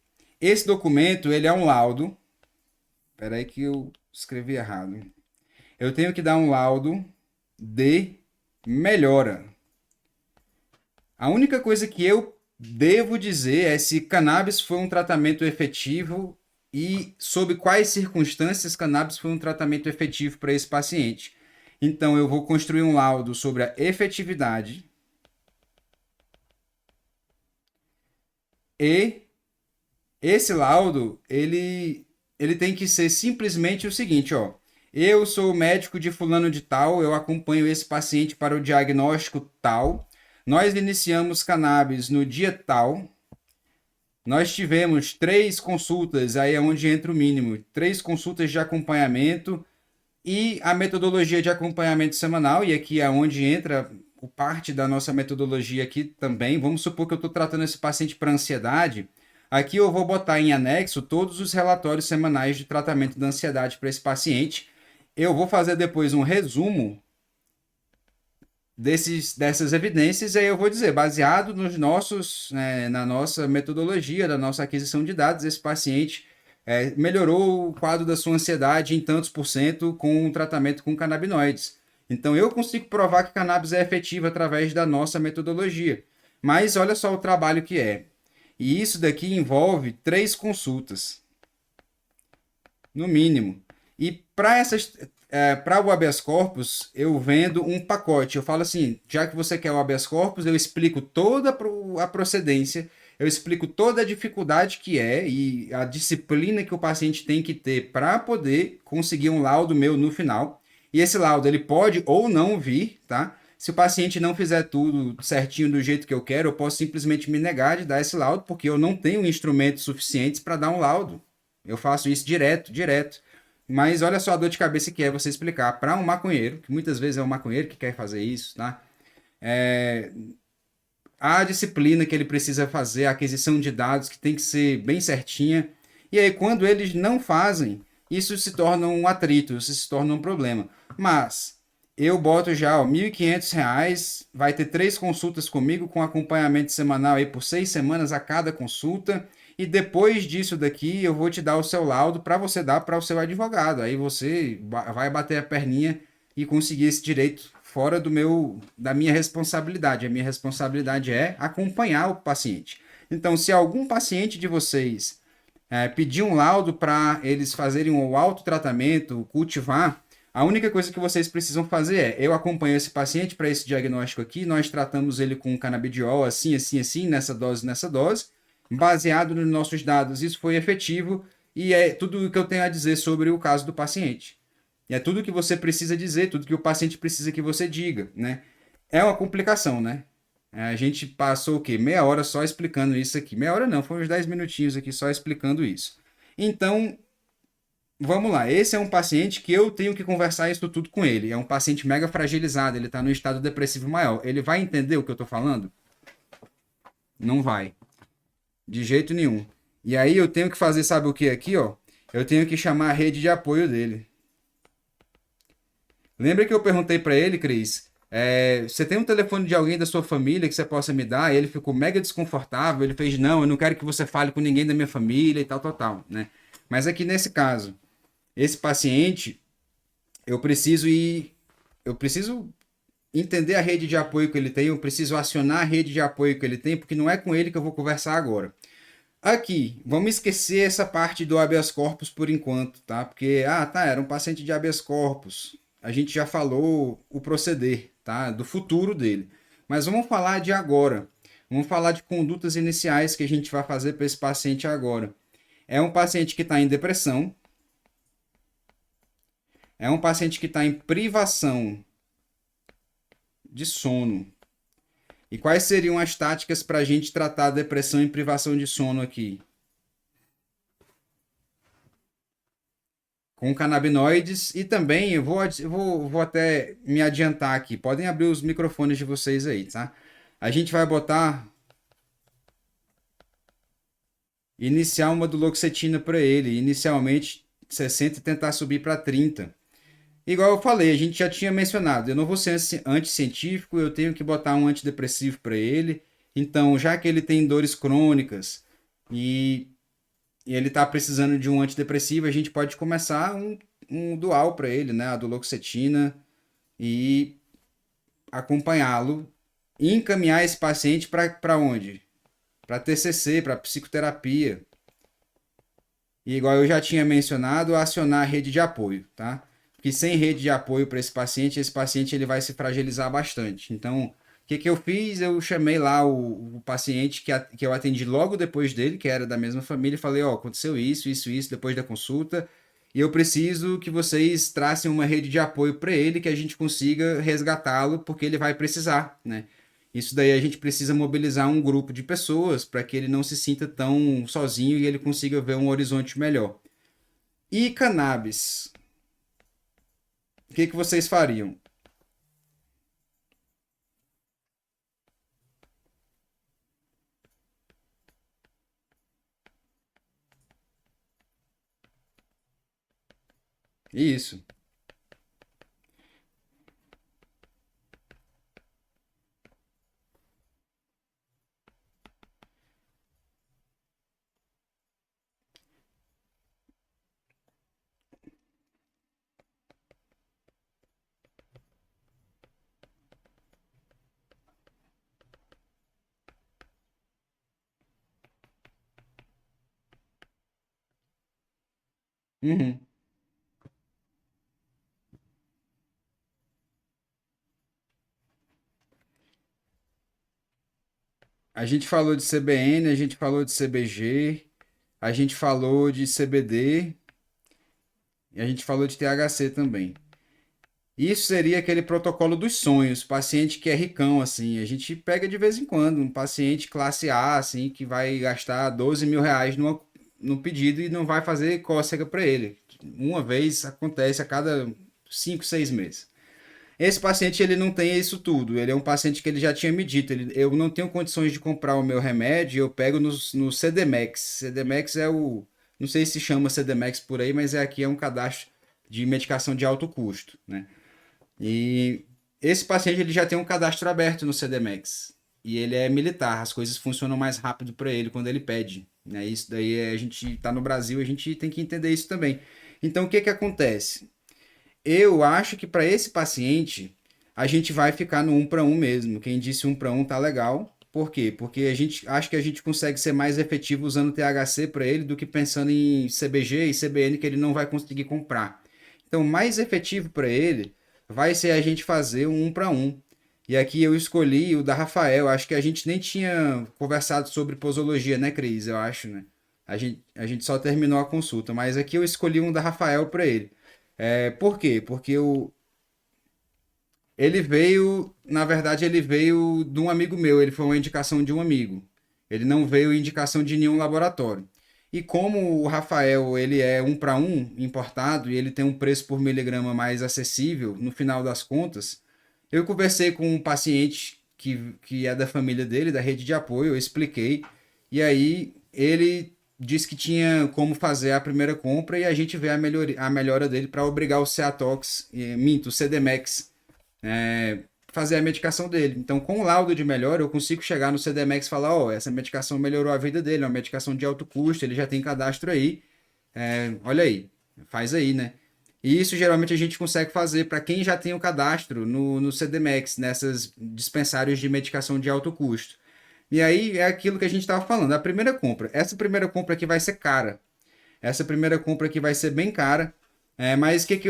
esse documento ele é um laudo. Espera aí que eu escrevi errado. Eu tenho que dar um laudo de melhora. A única coisa que eu devo dizer é se cannabis foi um tratamento efetivo e sob quais circunstâncias cannabis foi um tratamento efetivo para esse paciente. Então eu vou construir um laudo sobre a efetividade e esse laudo ele tem que ser simplesmente o seguinte, ó. Eu sou médico de fulano de tal, eu acompanho esse paciente para o diagnóstico tal. Nós iniciamos cannabis no dia tal. Nós tivemos 3 consultas, aí é onde entra o mínimo, 3 consultas de acompanhamento e a metodologia de acompanhamento semanal, e aqui é onde entra o parte da nossa metodologia aqui também. Vamos supor que eu estou tratando esse paciente para ansiedade. Aqui eu vou botar em anexo todos os relatórios semanais de tratamento da ansiedade para esse paciente. Eu vou fazer depois um resumo dessas evidências, e aí eu vou dizer, baseado nos nossos, na nossa metodologia, da nossa aquisição de dados, esse paciente melhorou o quadro da sua ansiedade em tantos por cento com um tratamento com canabinoides. Então eu consigo provar que cannabis é efetivo através da nossa metodologia. Mas olha só o trabalho que é. E isso daqui envolve 3 consultas, no mínimo. E para o habeas corpus, eu vendo um pacote. Eu falo assim, já que você quer o habeas corpus, eu explico toda a procedência, eu explico toda a dificuldade que é e a disciplina que o paciente tem que ter para poder conseguir um laudo meu no final. E esse laudo ele pode ou não vir, tá? Se o paciente não fizer tudo certinho do jeito que eu quero, eu posso simplesmente me negar de dar esse laudo, porque eu não tenho instrumentos suficientes para dar um laudo. Eu faço isso direto, direto. Mas olha só a dor de cabeça que é você explicar para um maconheiro, que muitas vezes é um maconheiro que quer fazer isso, tá? A disciplina que ele precisa fazer, a aquisição de dados que tem que ser bem certinha. E aí, quando eles não fazem, isso se torna um atrito, isso se torna um problema. Mas eu boto já R$ 1.500, vai ter 3 consultas comigo com acompanhamento semanal aí por 6 semanas a cada consulta. E depois disso daqui, eu vou te dar o seu laudo para você dar para o seu advogado. Aí você vai bater a perninha e conseguir esse direito fora da minha responsabilidade. A minha responsabilidade é acompanhar o paciente. Então, se algum paciente de vocês pedir um laudo para eles fazerem o autotratamento, cultivar, A única coisa que vocês precisam fazer é, eu acompanho esse paciente para esse diagnóstico aqui, nós tratamos ele com canabidiol assim, assim, assim, nessa dose. Baseado nos nossos dados, isso foi efetivo e é tudo o que eu tenho a dizer sobre o caso do paciente. E é tudo que você precisa dizer, tudo que o paciente precisa que você diga, né? É uma complicação, né? A gente passou o quê? Meia hora só explicando isso aqui. Meia hora não, foi uns 10 minutinhos aqui só explicando isso. Então, vamos lá. Esse é um paciente que eu tenho que conversar isso tudo com ele. É um paciente mega fragilizado, ele está no estado depressivo maior. Ele vai entender o que eu estou falando? Não vai. De jeito nenhum. E aí eu tenho que fazer, sabe o que aqui, ó? Eu tenho que chamar a rede de apoio dele. Lembra que eu perguntei para ele, Cris? Você tem um telefone de alguém da sua família que você possa me dar? E ele ficou mega desconfortável. Ele fez, não, eu não quero que você fale com ninguém da minha família e tal, tal, tal, né? Mas aqui nesse caso, esse paciente, eu preciso ir, eu preciso entender a rede de apoio que ele tem, eu preciso acionar a rede de apoio que ele tem, porque não é com ele que eu vou conversar agora. Aqui, vamos esquecer essa parte do habeas corpus por enquanto, tá? Porque, tá, era um paciente de habeas corpus. A gente já falou o proceder, tá? Do futuro dele. Mas vamos falar de agora. Vamos falar de condutas iniciais que a gente vai fazer para esse paciente agora. É um paciente que está em depressão. É um paciente que está em privação de sono. E quais seriam as táticas para a gente tratar a depressão e privação de sono aqui? Com canabinoides e também eu vou até me adiantar aqui. Podem abrir os microfones de vocês aí, tá? A gente vai botar iniciar uma duloxetina para ele, inicialmente 60 e tentar subir para 30. Igual eu falei, a gente já tinha mencionado, eu não vou ser anticientífico, eu tenho que botar um antidepressivo para ele. Então, já que ele tem dores crônicas e ele está precisando de um antidepressivo, a gente pode começar um dual para ele, né? A duloxetina e acompanhá-lo e encaminhar esse paciente para onde? Para TCC, para psicoterapia. E igual eu já tinha mencionado, acionar a rede de apoio, tá? Porque sem rede de apoio para esse paciente ele vai se fragilizar bastante. Então, o que eu fiz? Eu chamei lá o paciente que eu atendi logo depois dele, que era da mesma família, e falei, ó, aconteceu isso, isso, isso, depois da consulta, e eu preciso que vocês tracem uma rede de apoio para ele, que a gente consiga resgatá-lo, porque ele vai precisar, né? Isso daí a gente precisa mobilizar um grupo de pessoas para que ele não se sinta tão sozinho e ele consiga ver um horizonte melhor. E cannabis? O que vocês fariam? Isso. Uhum. A gente falou de CBN, a gente falou de CBG, a gente falou de CBD e a gente falou de THC também. Isso seria aquele protocolo dos sonhos, paciente que é ricão, assim. A gente pega de vez em quando um paciente classe A, assim, que vai gastar 12 mil reais no pedido e não vai fazer cócega para ele. Uma vez acontece a cada 5, 6 meses. Esse paciente ele não tem isso tudo. Ele é um paciente que ele já tinha me dito. Eu não tenho condições de comprar o meu remédio. Eu pego no CDMEX. CDMEX é o. Não sei se chama CDMEX por aí, mas aqui é um cadastro de medicação de alto custo, né? E esse paciente ele já tem um cadastro aberto no CDMEX. E ele é militar. As coisas funcionam mais rápido para ele quando ele pede, né? Isso daí a gente está no Brasil, a gente tem que entender isso também. Então o que que acontece? Eu acho que para esse paciente a gente vai ficar no um para um mesmo. Quem disse um para um tá legal. Por quê? Porque a gente acho que a gente consegue ser mais efetivo usando THC para ele do que pensando em CBG e CBN que ele não vai conseguir comprar. Então, mais efetivo para ele vai ser a gente fazer um para um. E aqui eu escolhi o da Rafael. Acho que a gente nem tinha conversado sobre posologia, né, Cris? Eu acho, né? A gente só terminou a consulta, mas aqui eu escolhi um da Rafael para ele. Por quê? Porque ele veio, na verdade, ele veio de um amigo meu, ele foi uma indicação de um amigo. Ele não veio indicação de nenhum laboratório. E como o Rafael, ele é um para um importado e ele tem um preço por miligrama mais acessível, no final das contas, eu conversei com um paciente que é da família dele, da rede de apoio, eu expliquei, e aí ele disse que tinha como fazer a primeira compra e a gente vê a melhora dele para obrigar o Ceatox, o CDMEX, fazer a medicação dele. Então, com o laudo de melhora, eu consigo chegar no CDMEX e falar, ó, essa medicação melhorou a vida dele, é uma medicação de alto custo, ele já tem cadastro aí, olha aí, faz aí, né? E isso geralmente a gente consegue fazer para quem já tem o cadastro no CDMEX, nessas dispensários de medicação de alto custo. E aí é aquilo que a gente estava falando, a primeira compra. Essa primeira compra aqui vai ser cara. Essa primeira compra aqui vai ser bem cara. Mas o que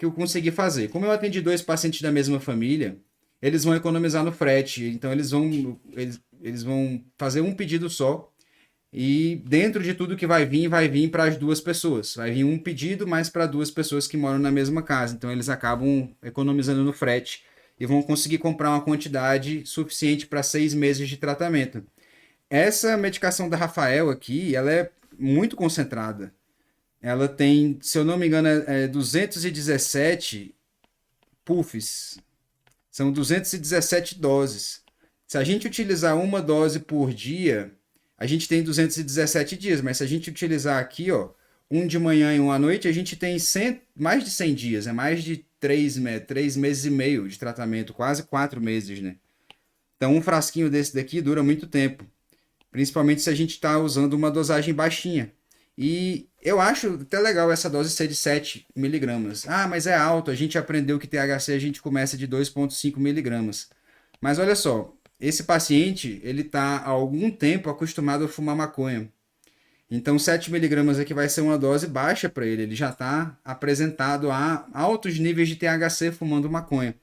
eu consegui fazer? Como eu atendi dois pacientes da mesma família, eles vão economizar no frete. Então eles vão fazer um pedido só. E dentro de tudo que vai vir para as duas pessoas. Vai vir um pedido, mais para duas pessoas que moram na mesma casa. Então eles acabam economizando no frete e vão conseguir comprar uma quantidade suficiente para 6 meses de tratamento. Essa medicação da Rafael aqui, ela é muito concentrada. Ela tem, se eu não me engano, 217 puffs. São 217 doses. Se a gente utilizar uma dose por dia, a gente tem 217 dias, mas se a gente utilizar aqui, ó, um de manhã e um à noite, a gente tem mais de 100 dias, é mais de 3 meses e meio de tratamento, quase 4 meses, né? Então, um frasquinho desse daqui dura muito tempo, principalmente se a gente está usando uma dosagem baixinha. E eu acho até legal essa dose ser de 7 miligramas. Ah, mas é alto, a gente aprendeu que THC a gente começa de 2,5 miligramas. Mas olha só, esse paciente, ele está há algum tempo acostumado a fumar maconha. Então, 7 miligramas aqui vai ser uma dose baixa para ele. Ele já está apresentado a altos níveis de THC fumando maconha.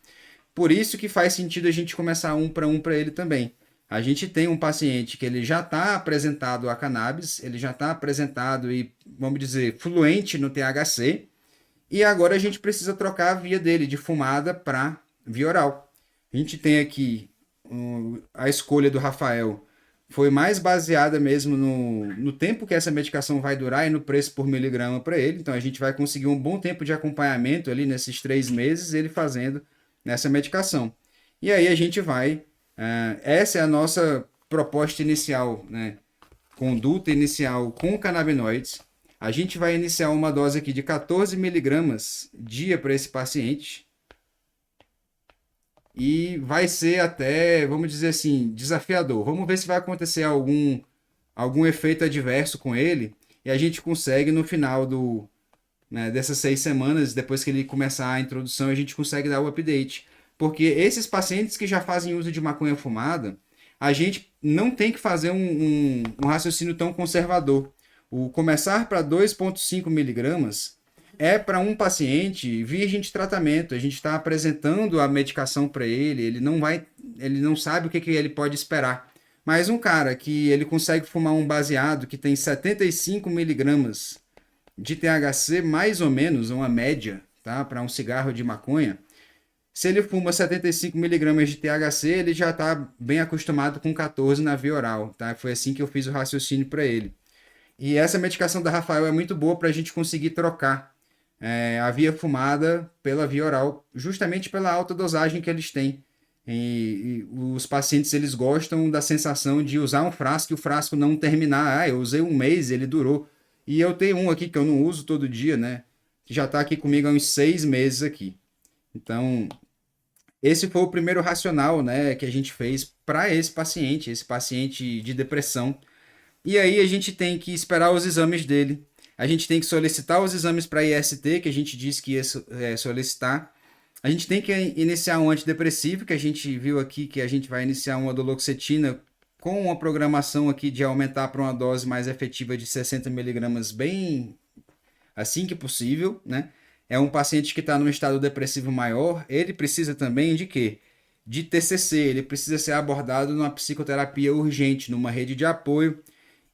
Por isso que faz sentido a gente começar um para ele também. A gente tem um paciente que ele já está apresentado a cannabis, ele já está apresentado e, vamos dizer, fluente no THC, e agora a gente precisa trocar a via dele de fumada para via oral. A gente tem aqui a escolha do Rafael foi mais baseada mesmo no tempo que essa medicação vai durar e no preço por miligrama para ele. Então a gente vai conseguir um bom tempo de acompanhamento ali nesses 3 meses, ele fazendo nessa medicação. E aí a gente vai. Essa é a nossa proposta inicial, né? Conduta inicial com canabinoides. A gente vai iniciar uma dose aqui de 14 miligramas dia para esse paciente. E vai ser até, vamos dizer assim, desafiador. Vamos ver se vai acontecer algum efeito adverso com ele e a gente consegue no final dessas 6 semanas, depois que ele começar a introdução, a gente consegue dar o update. Porque esses pacientes que já fazem uso de maconha fumada, a gente não tem que fazer um raciocínio tão conservador. O começar para 2,5 miligramas é para um paciente virgem de tratamento. A gente está apresentando a medicação para ele, ele não sabe o que ele pode esperar. Mas um cara que ele consegue fumar um baseado que tem 75 miligramas de THC, mais ou menos, uma média, tá? Para um cigarro de maconha, se ele fuma 75 miligramas de THC, ele já está bem acostumado com 14 na via oral, tá? Foi assim que eu fiz o raciocínio para ele. E essa medicação da Rafael é muito boa para a gente conseguir trocar a via fumada pela via oral, justamente pela alta dosagem que eles têm. E os pacientes eles gostam da sensação de usar um frasco e o frasco não terminar. Ah, eu usei um mês, ele durou. E eu tenho um aqui que eu não uso todo dia, né? Que já está aqui comigo há uns 6 meses aqui. Então, esse foi o primeiro racional, né, que a gente fez para esse paciente de depressão. E aí a gente tem que esperar os exames dele. A gente tem que solicitar os exames para IST, que a gente disse que ia solicitar. A gente tem que iniciar um antidepressivo, que a gente viu aqui que a gente vai iniciar uma duloxetina com uma programação aqui de aumentar para uma dose mais efetiva de 60 miligramas bem assim que possível, né? é um paciente que está num estado depressivo maior, ele precisa também de quê? De TCC, ele precisa ser abordado numa psicoterapia urgente, numa rede de apoio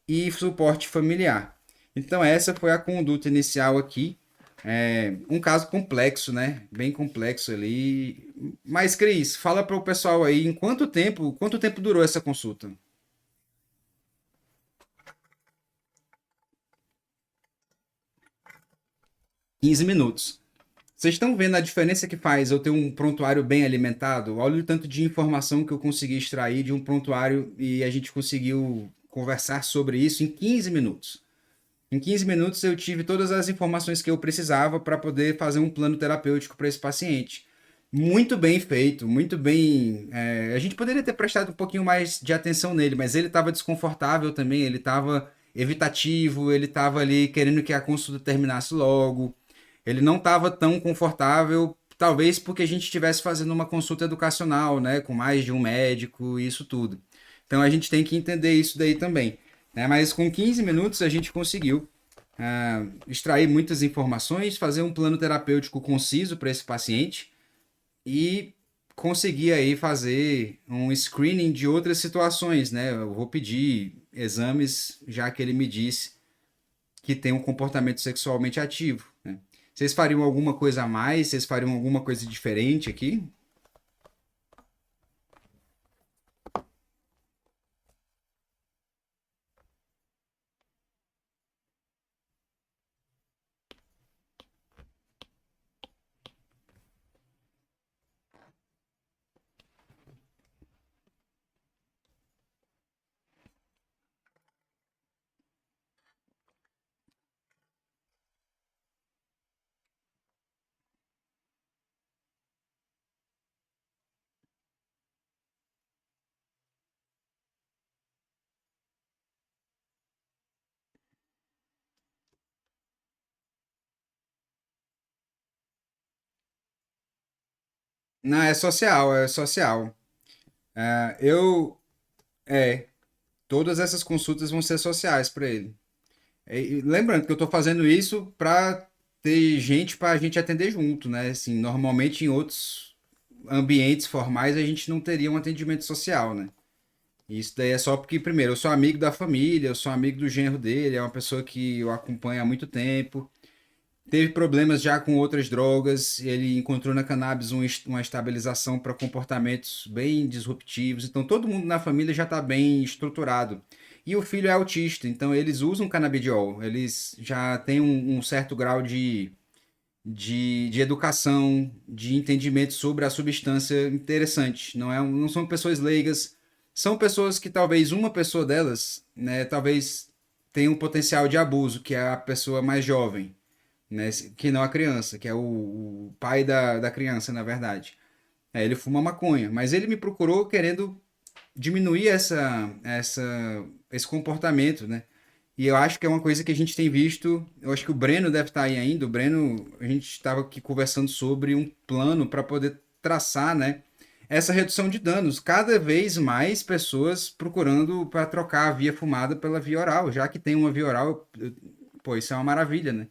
e suporte familiar. Então, essa foi a conduta inicial aqui. É um caso complexo, né? Bem complexo ali. Mas, Cris, fala para o pessoal aí, em quanto tempo durou essa consulta? 15 minutos. Vocês estão vendo a diferença que faz eu ter um prontuário bem alimentado? Olha o tanto de informação que eu consegui extrair de um prontuário e a gente conseguiu conversar sobre isso em 15 minutos. Em 15 minutos eu tive todas as informações que eu precisava para poder fazer um plano terapêutico para esse paciente. Muito bem feito, muito bem. A gente poderia ter prestado um pouquinho mais de atenção nele, mas ele estava desconfortável também, ele estava evitativo, ele estava ali querendo que a consulta terminasse logo. Ele não estava tão confortável, talvez porque a gente estivesse fazendo uma consulta educacional, né, com mais de um médico e isso tudo. Então a gente tem que entender isso daí também, né? Mas com 15 minutos a gente conseguiu extrair muitas informações, fazer um plano terapêutico conciso para esse paciente e conseguir aí fazer um screening de outras situações, né? Eu vou pedir exames, já que ele me disse que tem um comportamento sexualmente ativo, né? Vocês fariam alguma coisa a mais? Vocês fariam alguma coisa diferente aqui? Não, é social, é social. Eu, é, todas essas consultas vão ser sociais para ele. E lembrando que eu estou fazendo isso para ter gente para a gente atender junto, né? Assim, normalmente em outros ambientes formais a gente não teria um atendimento social, né? Isso daí é só porque, primeiro, eu sou amigo da família, eu sou amigo do genro dele, é uma pessoa que eu acompanho há muito tempo. Teve problemas já com outras drogas, ele encontrou na cannabis uma estabilização para comportamentos bem disruptivos. Então todo mundo na família já está bem estruturado. E o filho é autista, então eles usam canabidiol, eles já têm um certo grau de educação, de entendimento sobre a substância interessante. Não são pessoas leigas, são pessoas que talvez uma pessoa delas, né, talvez tenha um potencial de abuso, que é a pessoa mais jovem, né? Que não a criança, que é o pai da criança, na verdade. Ele fuma maconha, mas ele me procurou querendo diminuir esse comportamento, né? E eu acho que é uma coisa que a gente tem visto. Eu acho que o Breno deve estar aí ainda. O Breno, a gente estava aqui conversando sobre um plano para poder traçar, né? Essa redução de danos. Cada vez mais pessoas procurando para trocar a via fumada pela via oral, já que tem uma via oral, pô, isso é uma maravilha, né?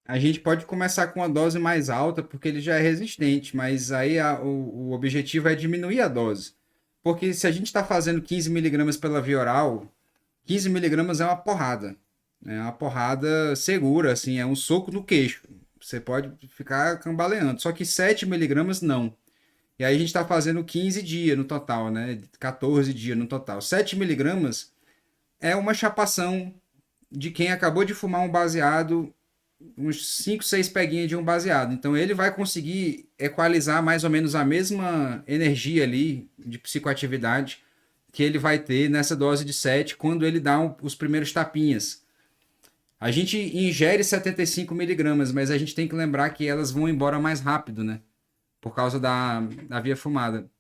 A gente pode começar com uma dose mais alta porque ele já é resistente, mas aí o objetivo é diminuir a dose. Porque se a gente está fazendo 15 miligramas pela via oral, 15 miligramas é uma porrada. É uma porrada segura, assim, é um soco no queixo. Você pode ficar cambaleando. Só que 7 miligramas não. E aí a gente está fazendo 15 dias no total, né? 14 dias no total. 7 miligramas é uma chapação de quem acabou de fumar um baseado, uns 5 6 peguinhas de um baseado. Então ele vai conseguir equalizar mais ou menos a mesma energia ali de psicoatividade que ele vai ter nessa dose de 7 quando ele dá os primeiros tapinhas. A gente ingere 75 miligramas, mas a gente tem que lembrar que elas vão embora mais rápido, né? Por causa da via fumada.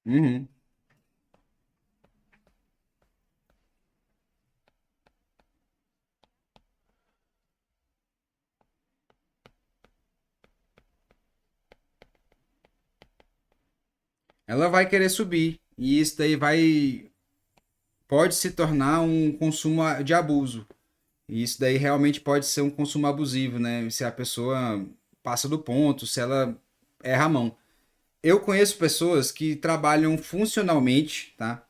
Uhum. Ela vai querer subir. E isso daí pode se tornar um consumo de abuso. E isso daí realmente pode ser um consumo abusivo, né? Se a pessoa passa do ponto, se ela erra a mão. Eu conheço pessoas que trabalham funcionalmente, tá?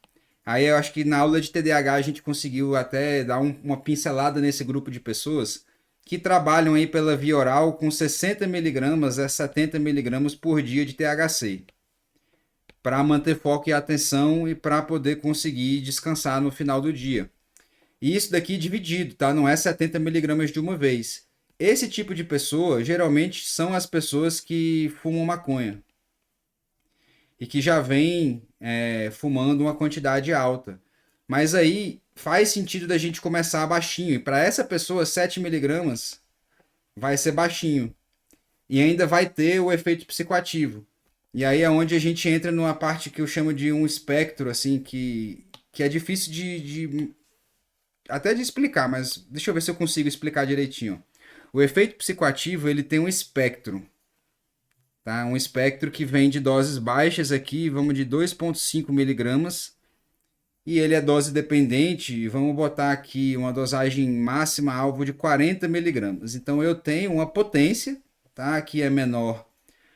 Aí eu acho que na aula de TDAH a gente conseguiu até dar uma pincelada nesse grupo de pessoas que trabalham aí pela via oral com 60 miligramas a 70 miligramas por dia de THC, para manter foco e atenção e para poder conseguir descansar no final do dia. E isso daqui dividido, tá? Não é 70 miligramas de uma vez. Esse tipo de pessoa geralmente são as pessoas que fumam maconha e que já vem fumando uma quantidade alta. Mas aí faz sentido da gente começar baixinho. E para essa pessoa, 7 miligramas vai ser baixinho. E ainda vai ter o efeito psicoativo. E aí é onde a gente entra numa parte que eu chamo de um espectro, assim, que é difícil até de explicar, mas deixa eu ver se eu consigo explicar direitinho. O efeito psicoativo, ele tem um espectro, tá? Um espectro que vem de doses baixas aqui, vamos de 2,5 miligramas, e ele é dose dependente, vamos botar aqui uma dosagem máxima alvo de 40 miligramas. Então eu tenho uma potência, tá? Aqui é menor,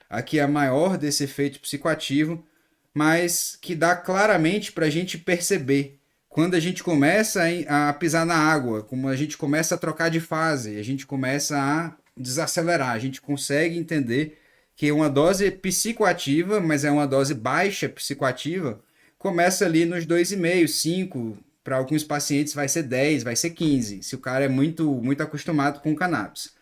aqui é maior desse efeito psicoativo, mas que dá claramente para a gente perceber quando a gente começa a pisar na água, como a gente começa a trocar de fase, a gente começa a desacelerar, a gente consegue entender que uma dose psicoativa, mas é uma dose baixa psicoativa, começa ali nos 2,5, 5, para alguns pacientes vai ser 10, vai ser 15, se o cara é muito acostumado com cannabis.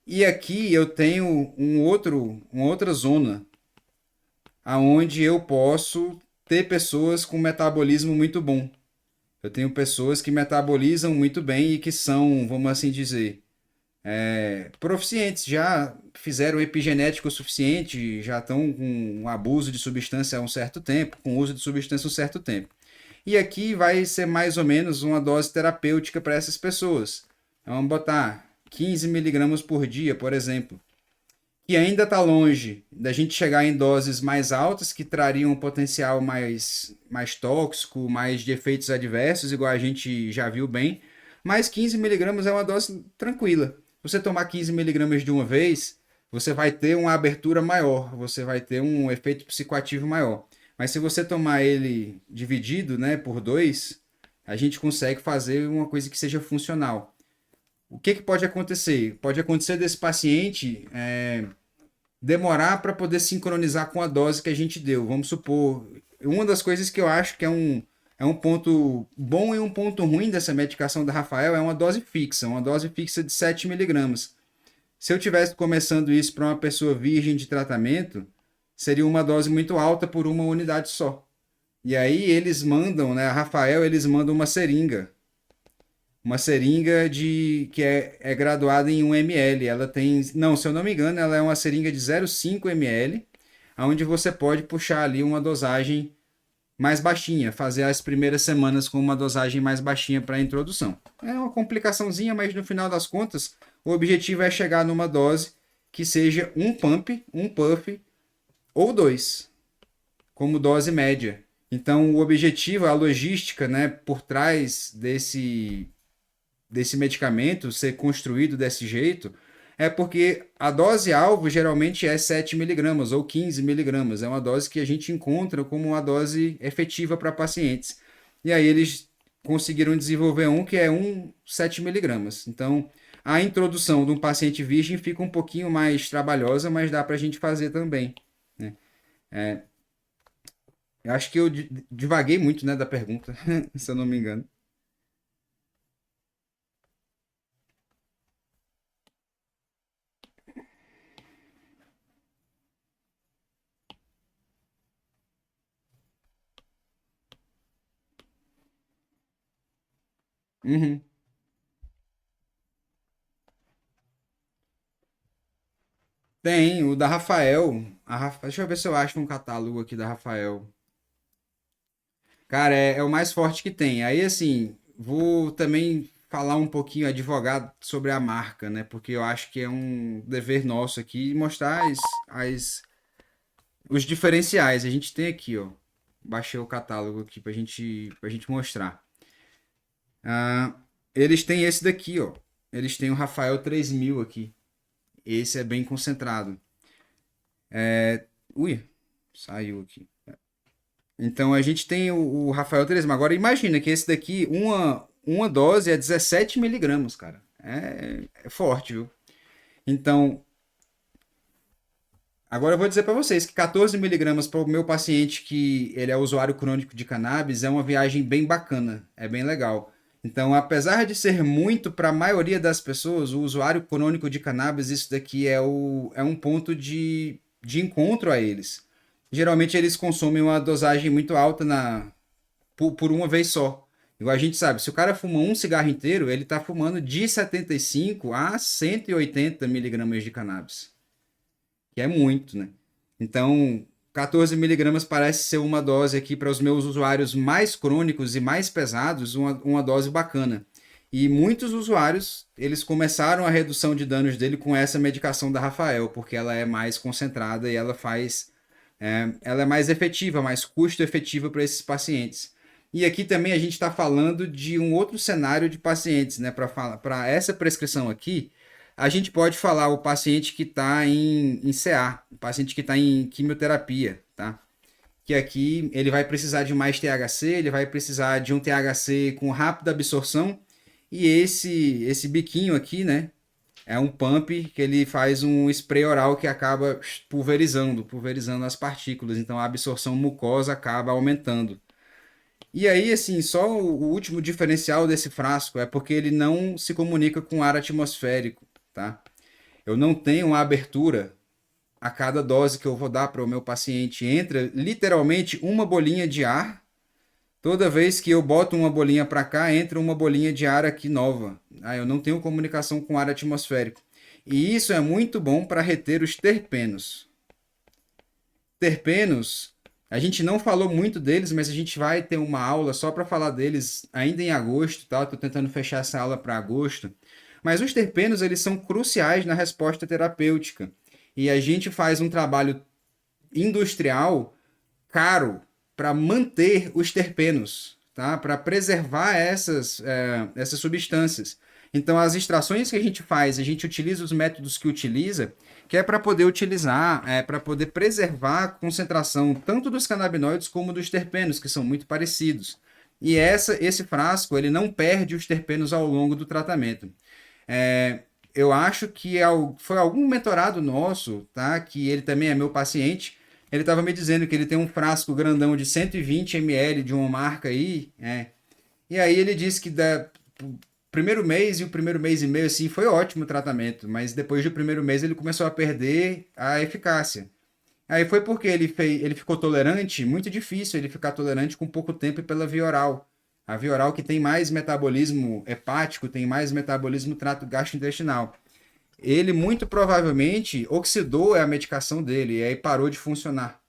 E aqui eu tenho uma outra zona aonde eu posso ter pessoas com metabolismo muito bom. Eu tenho pessoas que metabolizam muito bem e que são, vamos assim dizer, proficientes, já fizeram epigenético suficiente, já estão com um abuso de substância há um certo tempo, com uso de substância há um certo tempo. E aqui vai ser mais ou menos uma dose terapêutica para essas pessoas. Vamos botar 15 miligramas por dia, por exemplo, que ainda está longe da gente chegar em doses mais altas que trariam um potencial mais tóxico, mais de efeitos adversos, igual a gente já viu bem. Mas 15 miligramas é uma dose tranquila. Se você tomar 15 miligramas de uma vez, você vai ter uma abertura maior, você vai ter um efeito psicoativo maior. Mas se você tomar ele dividido, né, por dois, a gente consegue fazer uma coisa que seja funcional. O que pode acontecer? Pode acontecer desse paciente demorar para poder sincronizar com a dose que a gente deu. Vamos supor, uma das coisas que eu acho que é um ponto bom e um ponto ruim dessa medicação da Rafael é uma dose fixa de 7 miligramas. Se eu tivesse começando isso para uma pessoa virgem de tratamento, seria uma dose muito alta por uma unidade só. E aí eles mandam, né, a Rafael, eles mandam uma seringa que é graduada em 1 ml. Ela tem, não, se eu não me engano, ela é uma seringa de 0,5 ml, onde você pode puxar ali uma dosagem mais baixinha, fazer as primeiras semanas com uma dosagem mais baixinha para a introdução. É uma complicaçãozinha, mas no final das contas, o objetivo é chegar numa dose que seja um pump, um puff ou dois, como dose média. Então, o objetivo, a logística, né, por trás desse medicamento ser construído desse jeito é porque a dose alvo geralmente é 7 miligramas ou 15 miligramas. É uma dose que a gente encontra como uma dose efetiva para pacientes. E aí eles conseguiram desenvolver um que é 7 miligramas. Então, a introdução de um paciente virgem fica um pouquinho mais trabalhosa, mas dá para a gente fazer também, né? Eu acho que eu divaguei muito, né, da pergunta, se eu não me engano. Uhum. Tem, o da Rafael. Deixa eu ver se eu acho um catálogo aqui da Rafael. Cara, é o mais forte que tem. Aí, assim, vou também falar um pouquinho advogado sobre a marca, né? Porque eu acho que é um dever nosso aqui mostrar as, os diferenciais. A gente tem aqui, ó. Baixei o catálogo aqui pra gente mostrar. Ah, eles têm esse daqui, ó. Eles têm o Rafael 3000 aqui. Esse é bem concentrado. Ui, saiu aqui. Então a gente tem o Rafael 3000. Agora imagina que esse daqui, uma dose é 17 miligramas, cara. É forte, viu? Então, agora eu vou dizer para vocês que 14 miligramas para o meu paciente que ele é usuário crônico de cannabis é uma viagem bem bacana, é bem legal. Então, apesar de ser muito para a maioria das pessoas, o usuário crônico de cannabis, isso daqui é um ponto de encontro a eles. Geralmente eles consomem uma dosagem muito alta por uma vez só. Igual a gente sabe, se o cara fuma um cigarro inteiro, ele está fumando de 75 a 180 miligramas de cannabis, que é muito, né? Então, 14 miligramas parece ser uma dose aqui para os meus usuários mais crônicos e mais pesados, uma dose bacana. E muitos usuários, eles começaram a redução de danos dele com essa medicação da Rafael, porque ela é mais concentrada e ela é mais efetiva, mais custo efetiva para esses pacientes. E aqui também a gente está falando de um outro cenário de pacientes, né? Para essa prescrição aqui, a gente pode falar o paciente que está em CA, o paciente que está em quimioterapia, tá? Que aqui ele vai precisar de mais THC, ele vai precisar de um THC com rápida absorção, e esse biquinho aqui, né? É um pump que ele faz um spray oral que acaba pulverizando as partículas, então a absorção mucosa acaba aumentando. E aí, assim, só o último diferencial desse frasco é porque ele não se comunica com ar atmosférico, tá? Eu não tenho uma abertura a cada dose que eu vou dar para o meu paciente. Entra literalmente uma bolinha de ar. Toda vez que eu boto uma bolinha para cá, entra uma bolinha de ar aqui nova. Ah, eu não tenho comunicação com ar atmosférico. E isso é muito bom para reter os terpenos. Terpenos, a gente não falou muito deles, mas a gente vai ter uma aula só para falar deles ainda em agosto, tá? Tô tentando fechar essa aula para agosto. Mas os terpenos, eles são cruciais na resposta terapêutica. E a gente faz um trabalho industrial caro para manter os terpenos, tá? Para preservar essas substâncias. Então, as extrações que a gente utiliza os métodos que utiliza, que é para poder utilizar, para poder preservar a concentração tanto dos canabinoides como dos terpenos, que são muito parecidos. E esse frasco, ele não perde os terpenos ao longo do tratamento. É, eu acho que foi algum mentorado nosso, tá? Que ele também é meu paciente. Ele estava me dizendo que ele tem um frasco grandão de 120 ml de uma marca aí, e aí ele disse que o primeiro mês e o primeiro mês e meio assim foi ótimo o tratamento, mas depois do primeiro mês ele começou a perder a eficácia. Aí foi porque ele ficou tolerante, muito difícil ele ficar tolerante com pouco tempo e pela via oral. A via oral que tem mais metabolismo hepático, tem mais metabolismo no trato gastrointestinal. Ele muito provavelmente oxidou a medicação dele e aí parou de funcionar.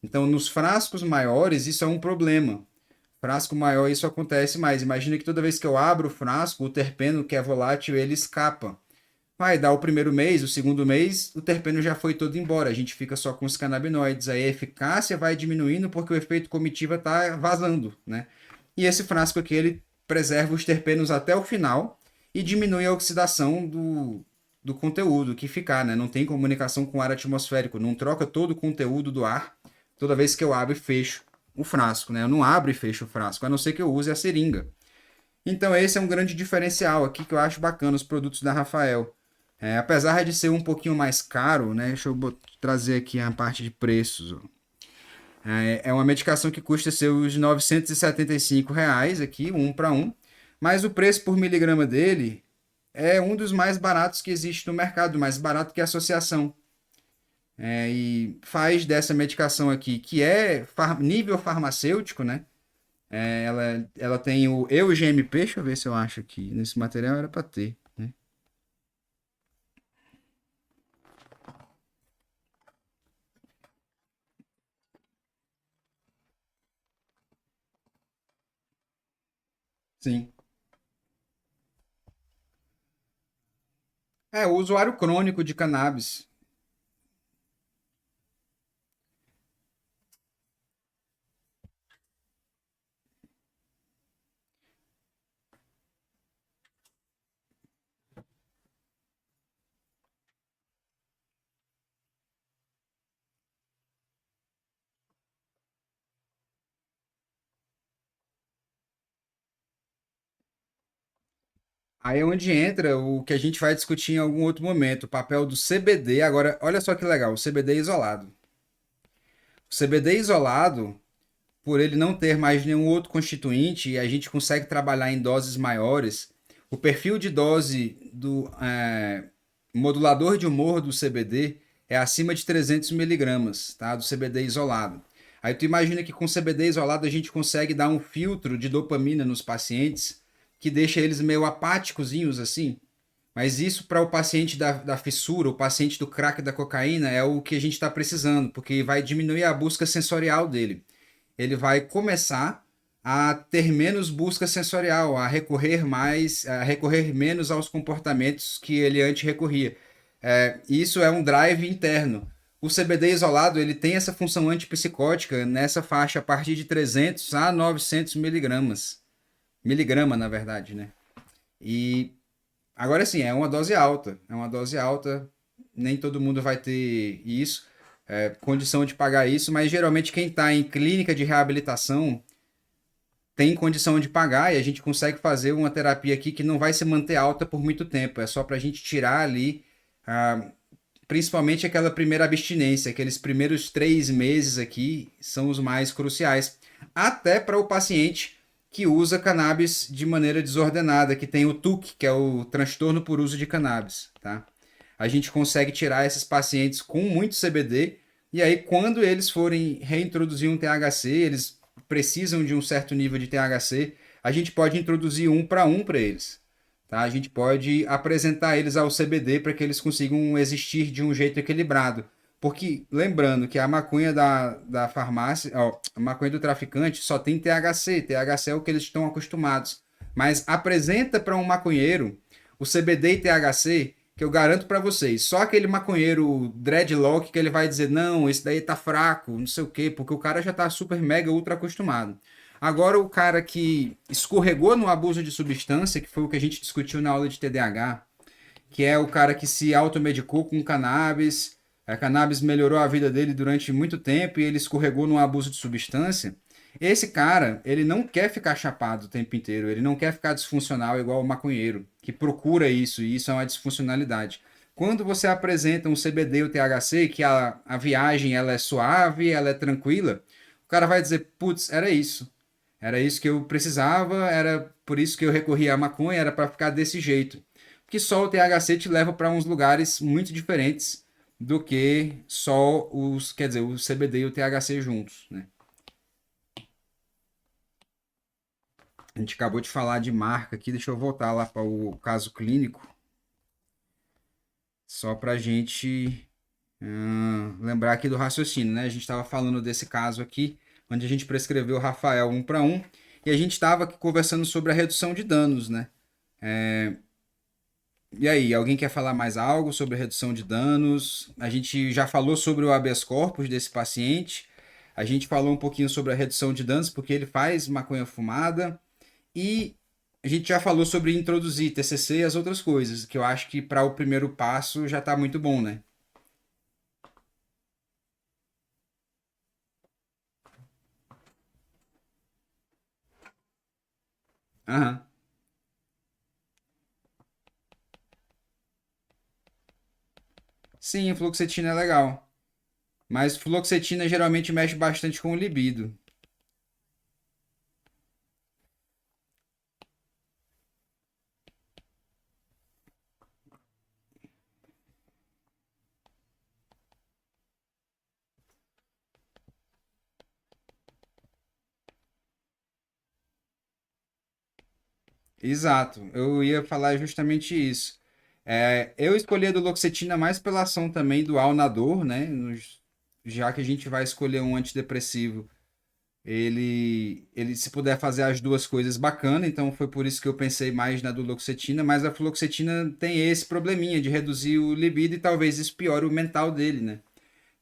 Então, nos frascos maiores, isso é um problema. Frasco maior, isso acontece mais. Imagina que toda vez que eu abro o frasco, o terpeno que é volátil, ele escapa. Vai dar o primeiro mês, o segundo mês, o terpeno já foi todo embora. A gente fica só com os canabinoides. Aí a eficácia vai diminuindo porque o efeito comitiva está vazando, né? E esse frasco aqui, ele preserva os terpenos até o final e diminui a oxidação do conteúdo que ficar, né? Não tem comunicação com o ar atmosférico, não troca todo o conteúdo do ar toda vez que eu abro e fecho o frasco, né? Eu não abro e fecho o frasco, a não ser que eu use a seringa. Então esse é um grande diferencial aqui que eu acho bacana os produtos da Rafael. Apesar de ser um pouquinho mais caro, né? Deixa eu trazer aqui a parte de preços. Ó. É uma medicação que custa seus R$ 975 reais aqui, um para um. Mas o preço por miligrama dele é um dos mais baratos que existe no mercado, mais barato que a associação. E faz dessa medicação aqui, que é nível farmacêutico, né? Ela tem o EUGMP, deixa eu ver se eu acho aqui. Nesse material era para ter. Né? Sim. É, o usuário crônico de cannabis. Aí é onde entra o que a gente vai discutir em algum outro momento, o papel do CBD. Agora, olha só que legal, o CBD isolado. O CBD isolado, por ele não ter mais nenhum outro constituinte, e a gente consegue trabalhar em doses maiores, o perfil de dose do modulador de humor do CBD é acima de 300 miligramas, tá? Do CBD isolado. Aí tu imagina que com CBD isolado a gente consegue dar um filtro de dopamina nos pacientes que deixa eles meio apáticozinhos assim. Mas isso para o paciente da fissura, o paciente do crack da cocaína, é o que a gente está precisando, porque vai diminuir a busca sensorial dele. Ele vai começar a ter menos busca sensorial, a recorrer mais, a recorrer menos aos comportamentos que ele antes recorria. Isso é um drive interno. O CBD isolado ele tem essa função antipsicótica nessa faixa a partir de 300 a 900 miligramas. Miligrama, na verdade, né? E agora sim, é uma dose alta. É uma dose alta. Nem todo mundo vai ter isso, condição de pagar isso, mas geralmente quem está em clínica de reabilitação tem condição de pagar e a gente consegue fazer uma terapia aqui que não vai se manter alta por muito tempo. É só para a gente tirar ali, ah, principalmente aquela primeira abstinência, aqueles primeiros 3 meses aqui são os mais cruciais. Até para o paciente que usa cannabis de maneira desordenada, que tem o TUC, que é o transtorno por uso de cannabis, tá? A gente consegue tirar esses pacientes com muito CBD e aí quando eles forem reintroduzir um THC, eles precisam de um certo nível de THC, a gente pode introduzir um para eles. Tá? A gente pode apresentar eles ao CBD para que eles consigam existir de um jeito equilibrado. Porque, lembrando que a maconha da farmácia, ó, a maconha do traficante só tem THC. THC é o que eles estão acostumados. Mas apresenta para um maconheiro o CBD e THC, que eu garanto para vocês, só aquele maconheiro dreadlock que ele vai dizer, não, esse daí tá fraco, não sei o quê, porque o cara já tá super mega ultra acostumado. Agora o cara que escorregou no abuso de substância, que foi o que a gente discutiu na aula de TDAH, que é o cara que se automedicou com cannabis, a cannabis melhorou a vida dele durante muito tempo e ele escorregou no abuso de substância. Esse cara, ele não quer ficar chapado o tempo inteiro, ele não quer ficar disfuncional igual o maconheiro, que procura isso, e isso é uma disfuncionalidade. Quando você apresenta um CBD ou THC, que a viagem ela é suave, ela é tranquila, o cara vai dizer, putz, era isso. Era isso que eu precisava, era por isso que eu recorri à maconha, era para ficar desse jeito. Porque só o THC te leva para uns lugares muito diferentes do que só os, quer dizer, o CBD e o THC juntos, né? A gente acabou de falar de marca aqui, deixa eu voltar lá para o caso clínico, só para a gente lembrar aqui do raciocínio, né? A gente estava falando desse caso aqui, onde a gente prescreveu o Rafael um para um, e a gente estava conversando sobre a redução de danos, né? E aí, alguém quer falar mais algo sobre a redução de danos? A gente já falou sobre o habeas corpus desse paciente, a gente falou um pouquinho sobre a redução de danos, porque ele faz maconha fumada, e a gente já falou sobre introduzir TCC e as outras coisas, que eu acho que para o primeiro passo já está muito bom, né? Aham. Sim, fluoxetina é legal. Mas fluoxetina geralmente mexe bastante com o libido. Exato, eu ia falar justamente isso. Eu escolhi a duloxetina mais pela ação também do Alnador, né? Já que a gente vai escolher um antidepressivo Ele se puder fazer as duas coisas, bacana. Então foi por isso que eu pensei mais na duloxetina, mas a fluoxetina tem esse probleminha de reduzir o libido e talvez isso piore o mental dele, né?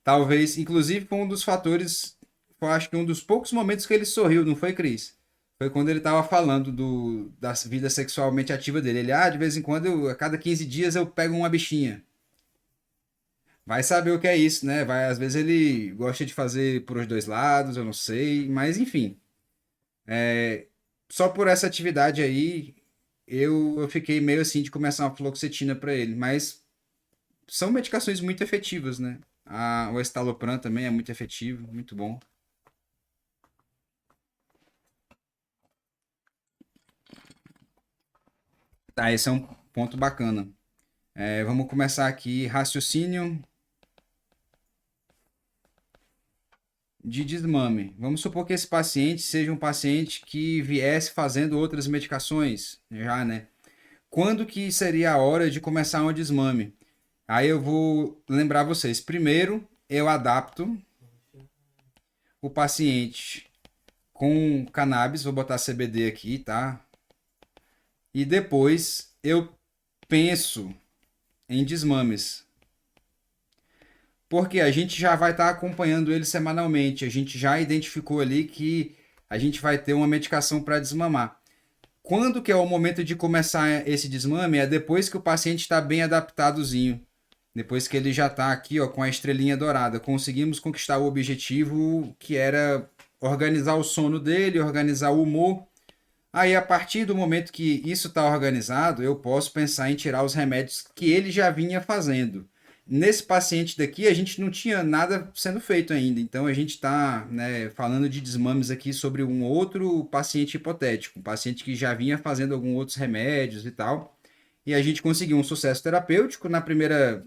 Talvez, inclusive, foi um dos fatores, eu acho que um dos poucos momentos que ele sorriu, não foi, Cris? Foi quando ele tava falando da vida sexualmente ativa dele. Ele, de vez em quando, a cada 15 dias eu pego uma bichinha. Vai saber o que é isso, né? Vai, às vezes ele gosta de fazer por os dois lados, eu não sei, mas enfim. Só por essa atividade aí, eu fiquei meio assim de começar uma fluoxetina para ele, mas são medicações muito efetivas, né? O estalopram também é muito efetivo, muito bom. Tá, esse é um ponto bacana. Vamos começar aqui. Raciocínio de desmame. Vamos supor que esse paciente seja um paciente que viesse fazendo outras medicações, já, né? Quando que seria a hora de começar um desmame? Aí eu vou lembrar vocês. Primeiro, eu adapto o paciente com cannabis, vou botar CBD aqui, tá? E depois eu penso em desmames. Porque a gente já vai estar acompanhando ele semanalmente. A gente já identificou ali que a gente vai ter uma medicação para desmamar. Quando que é o momento de começar esse desmame? É depois que o paciente está bem adaptadozinho. Depois que ele já está aqui, ó, com a estrelinha dourada. Conseguimos conquistar o objetivo que era organizar o sono dele, organizar o humor. Aí, a partir do momento que isso está organizado, eu posso pensar em tirar os remédios que ele já vinha fazendo. Nesse paciente daqui, a gente não tinha nada sendo feito ainda. Então, a gente está, né, falando de desmames aqui sobre um outro paciente hipotético, um paciente que já vinha fazendo alguns outros remédios e tal. E a gente conseguiu um sucesso terapêutico na primeira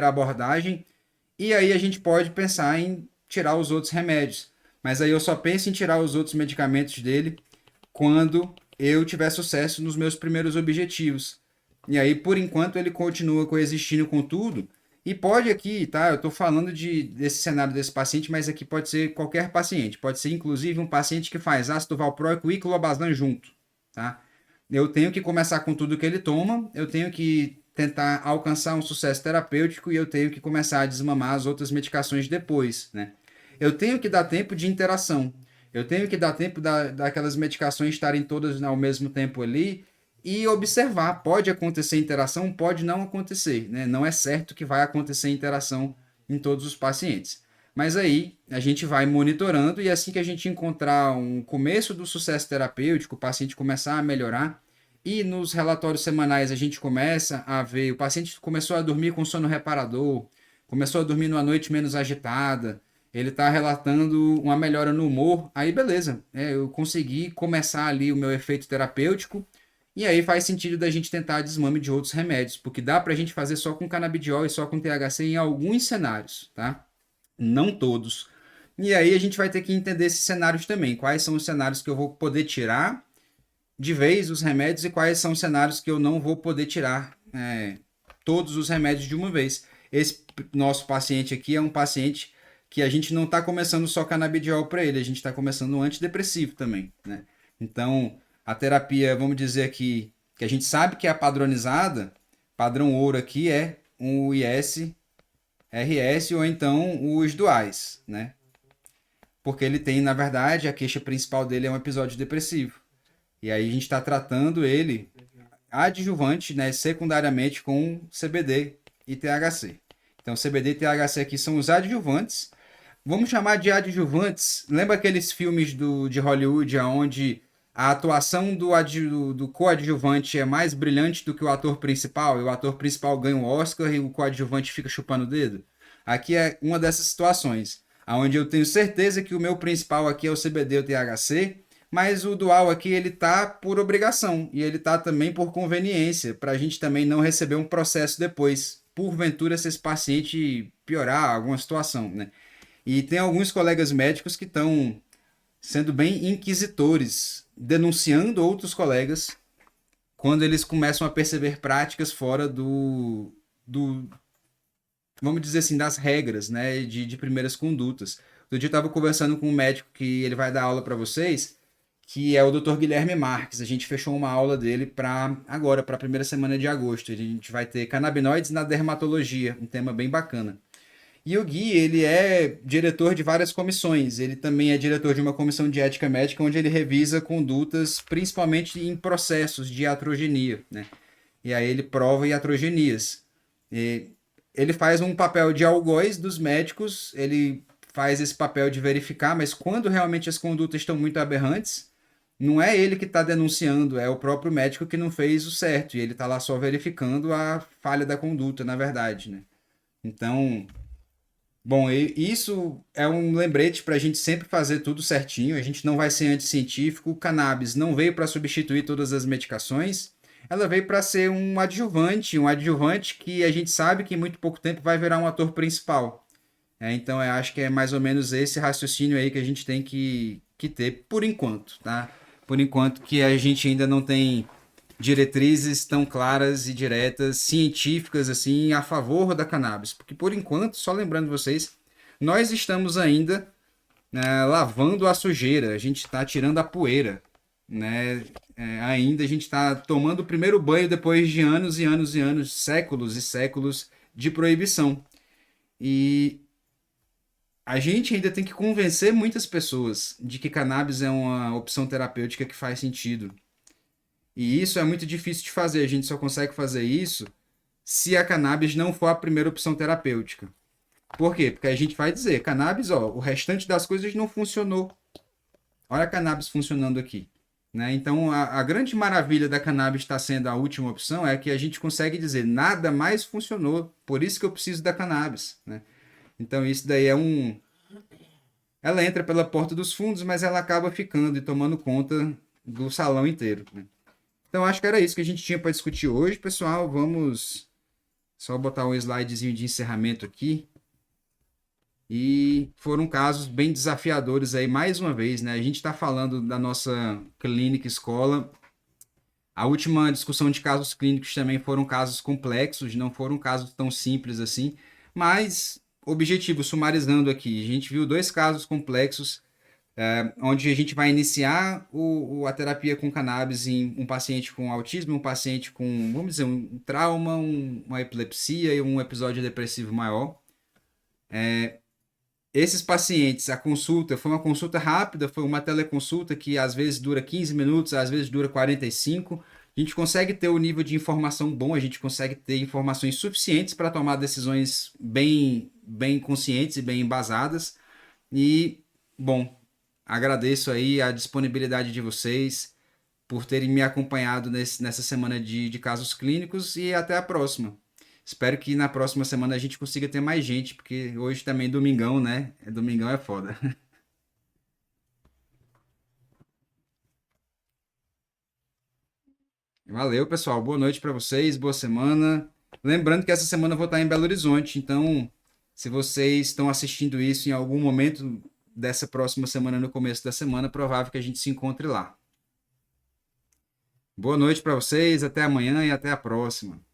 abordagem. E aí a gente pode pensar em tirar os outros remédios. Mas aí eu só penso em tirar os outros medicamentos dele quando eu tiver sucesso nos meus primeiros objetivos. E aí, por enquanto, ele continua coexistindo com tudo. E pode aqui, tá? Eu estou falando desse cenário desse paciente, mas aqui pode ser qualquer paciente. Pode ser, inclusive, um paciente que faz ácido valproico e clobazam junto, tá? Eu tenho que começar com tudo que ele toma, eu tenho que tentar alcançar um sucesso terapêutico e eu tenho que começar a desmamar as outras medicações depois, né? Eu tenho que dar tempo de interação. Eu tenho que dar tempo daquelas medicações estarem todas ao mesmo tempo ali e observar. Pode acontecer interação, pode não acontecer, né? Não é certo que vai acontecer interação em todos os pacientes. Mas aí a gente vai monitorando e assim que a gente encontrar um começo do sucesso terapêutico, o paciente começar a melhorar, e nos relatórios semanais a gente começa a ver, o paciente começou a dormir com sono reparador, começou a dormir numa noite menos agitada, ele está relatando uma melhora no humor, aí beleza, eu consegui começar ali o meu efeito terapêutico, e aí faz sentido da gente tentar desmame de outros remédios, porque dá para a gente fazer só com canabidiol e só com THC em alguns cenários, tá? Não todos. E aí a gente vai ter que entender esses cenários também. Quais são os cenários que eu vou poder tirar de vez os remédios e quais são os cenários que eu não vou poder tirar todos os remédios de uma vez. Esse nosso paciente aqui é um paciente que a gente não está começando só canabidiol para ele, a gente está começando um antidepressivo também, né? Então, a terapia, vamos dizer aqui, que a gente sabe que é a padronizada, padrão ouro aqui é um IS, RS ou então os duais, né? Porque ele tem, na verdade, a queixa principal dele é um episódio depressivo. E aí a gente está tratando ele adjuvante, né, secundariamente com CBD e THC. Então, CBD e THC aqui são os adjuvantes. Vamos chamar de adjuvantes. Lembra aqueles filmes de Hollywood onde a atuação do coadjuvante é mais brilhante do que o ator principal? E o ator principal ganha um Oscar e o coadjuvante fica chupando o dedo? Aqui é uma dessas situações, onde eu tenho certeza que o meu principal aqui é o CBD ou THC, mas o dual aqui ele tá por obrigação e ele tá também por conveniência, para a gente também não receber um processo depois, porventura se esse paciente piorar alguma situação, né? E tem alguns colegas médicos que estão sendo bem inquisitores, denunciando outros colegas quando eles começam a perceber práticas fora do vamos dizer assim, das regras, né, de primeiras condutas. Outro dia eu estava conversando com um médico que ele vai dar aula para vocês, que é o Dr. Guilherme Marques. A gente fechou uma aula dele para agora, para a primeira semana de agosto. A gente vai ter canabinoides na dermatologia, um tema bem bacana. E o Gui, ele é diretor de várias comissões. Ele também é diretor de uma comissão de ética médica, onde ele revisa condutas, principalmente em processos de iatrogenia, né? E aí ele prova iatrogenias. E ele faz um papel de algoz dos médicos, ele faz esse papel de verificar, mas quando realmente as condutas estão muito aberrantes, não é ele que está denunciando, é o próprio médico que não fez o certo, e ele está lá só verificando a falha da conduta, na verdade, né? Então, bom, isso é um lembrete para a gente sempre fazer tudo certinho. A gente não vai ser anticientífico. O cannabis não veio para substituir todas as medicações. Ela veio para ser um adjuvante que a gente sabe que em muito pouco tempo vai virar um ator principal. Então eu acho que é mais ou menos esse raciocínio aí que a gente tem que ter por enquanto, tá? Por enquanto que a gente ainda não tem diretrizes tão claras e diretas, científicas, assim, a favor da cannabis. Porque, por enquanto, só lembrando vocês, nós estamos ainda, né, lavando a sujeira, a gente está tirando a poeira, né? Ainda a gente está tomando o primeiro banho depois de anos e anos e anos, séculos e séculos de proibição. E a gente ainda tem que convencer muitas pessoas de que cannabis é uma opção terapêutica que faz sentido. E isso é muito difícil de fazer. A gente só consegue fazer isso se a cannabis não for a primeira opção terapêutica. Por quê? Porque a gente vai dizer, cannabis, ó, o restante das coisas não funcionou. Olha a cannabis funcionando aqui. Né? Então, a grande maravilha da cannabis estar sendo a última opção é que a gente consegue dizer, nada mais funcionou, por isso que eu preciso da cannabis. Né? Então, isso daí é um... Ela entra pela porta dos fundos, mas ela acaba ficando e tomando conta do salão inteiro. Né? Então, acho que era isso que a gente tinha para discutir hoje, pessoal. Vamos só botar um slidezinho de encerramento aqui. E foram casos bem desafiadores aí, mais uma vez, né? A gente está falando da nossa clínica escola. A última discussão de casos clínicos também foram casos complexos, não foram casos tão simples assim. Mas, objetivo, sumarizando aqui, a gente viu dois casos complexos onde a gente vai iniciar a terapia com cannabis em um paciente com autismo, um paciente com, vamos dizer, um trauma, uma epilepsia e um episódio depressivo maior. Esses pacientes, a consulta foi uma consulta rápida, foi uma teleconsulta que às vezes dura 15 minutos, às vezes dura 45. A gente consegue ter o nível de informação bom, a gente consegue ter informações suficientes para tomar decisões bem conscientes e bem embasadas. E, bom, agradeço aí a disponibilidade de vocês por terem me acompanhado nessa semana de casos clínicos e até a próxima. Espero que na próxima semana a gente consiga ter mais gente, porque hoje também é domingão, né? Domingão é foda. Valeu, pessoal. Boa noite para vocês, boa semana. Lembrando que essa semana eu vou estar em Belo Horizonte, então se vocês estão assistindo isso em algum momento dessa próxima semana, no começo da semana, é provável que a gente se encontre lá. Boa noite para vocês, até amanhã e até a próxima.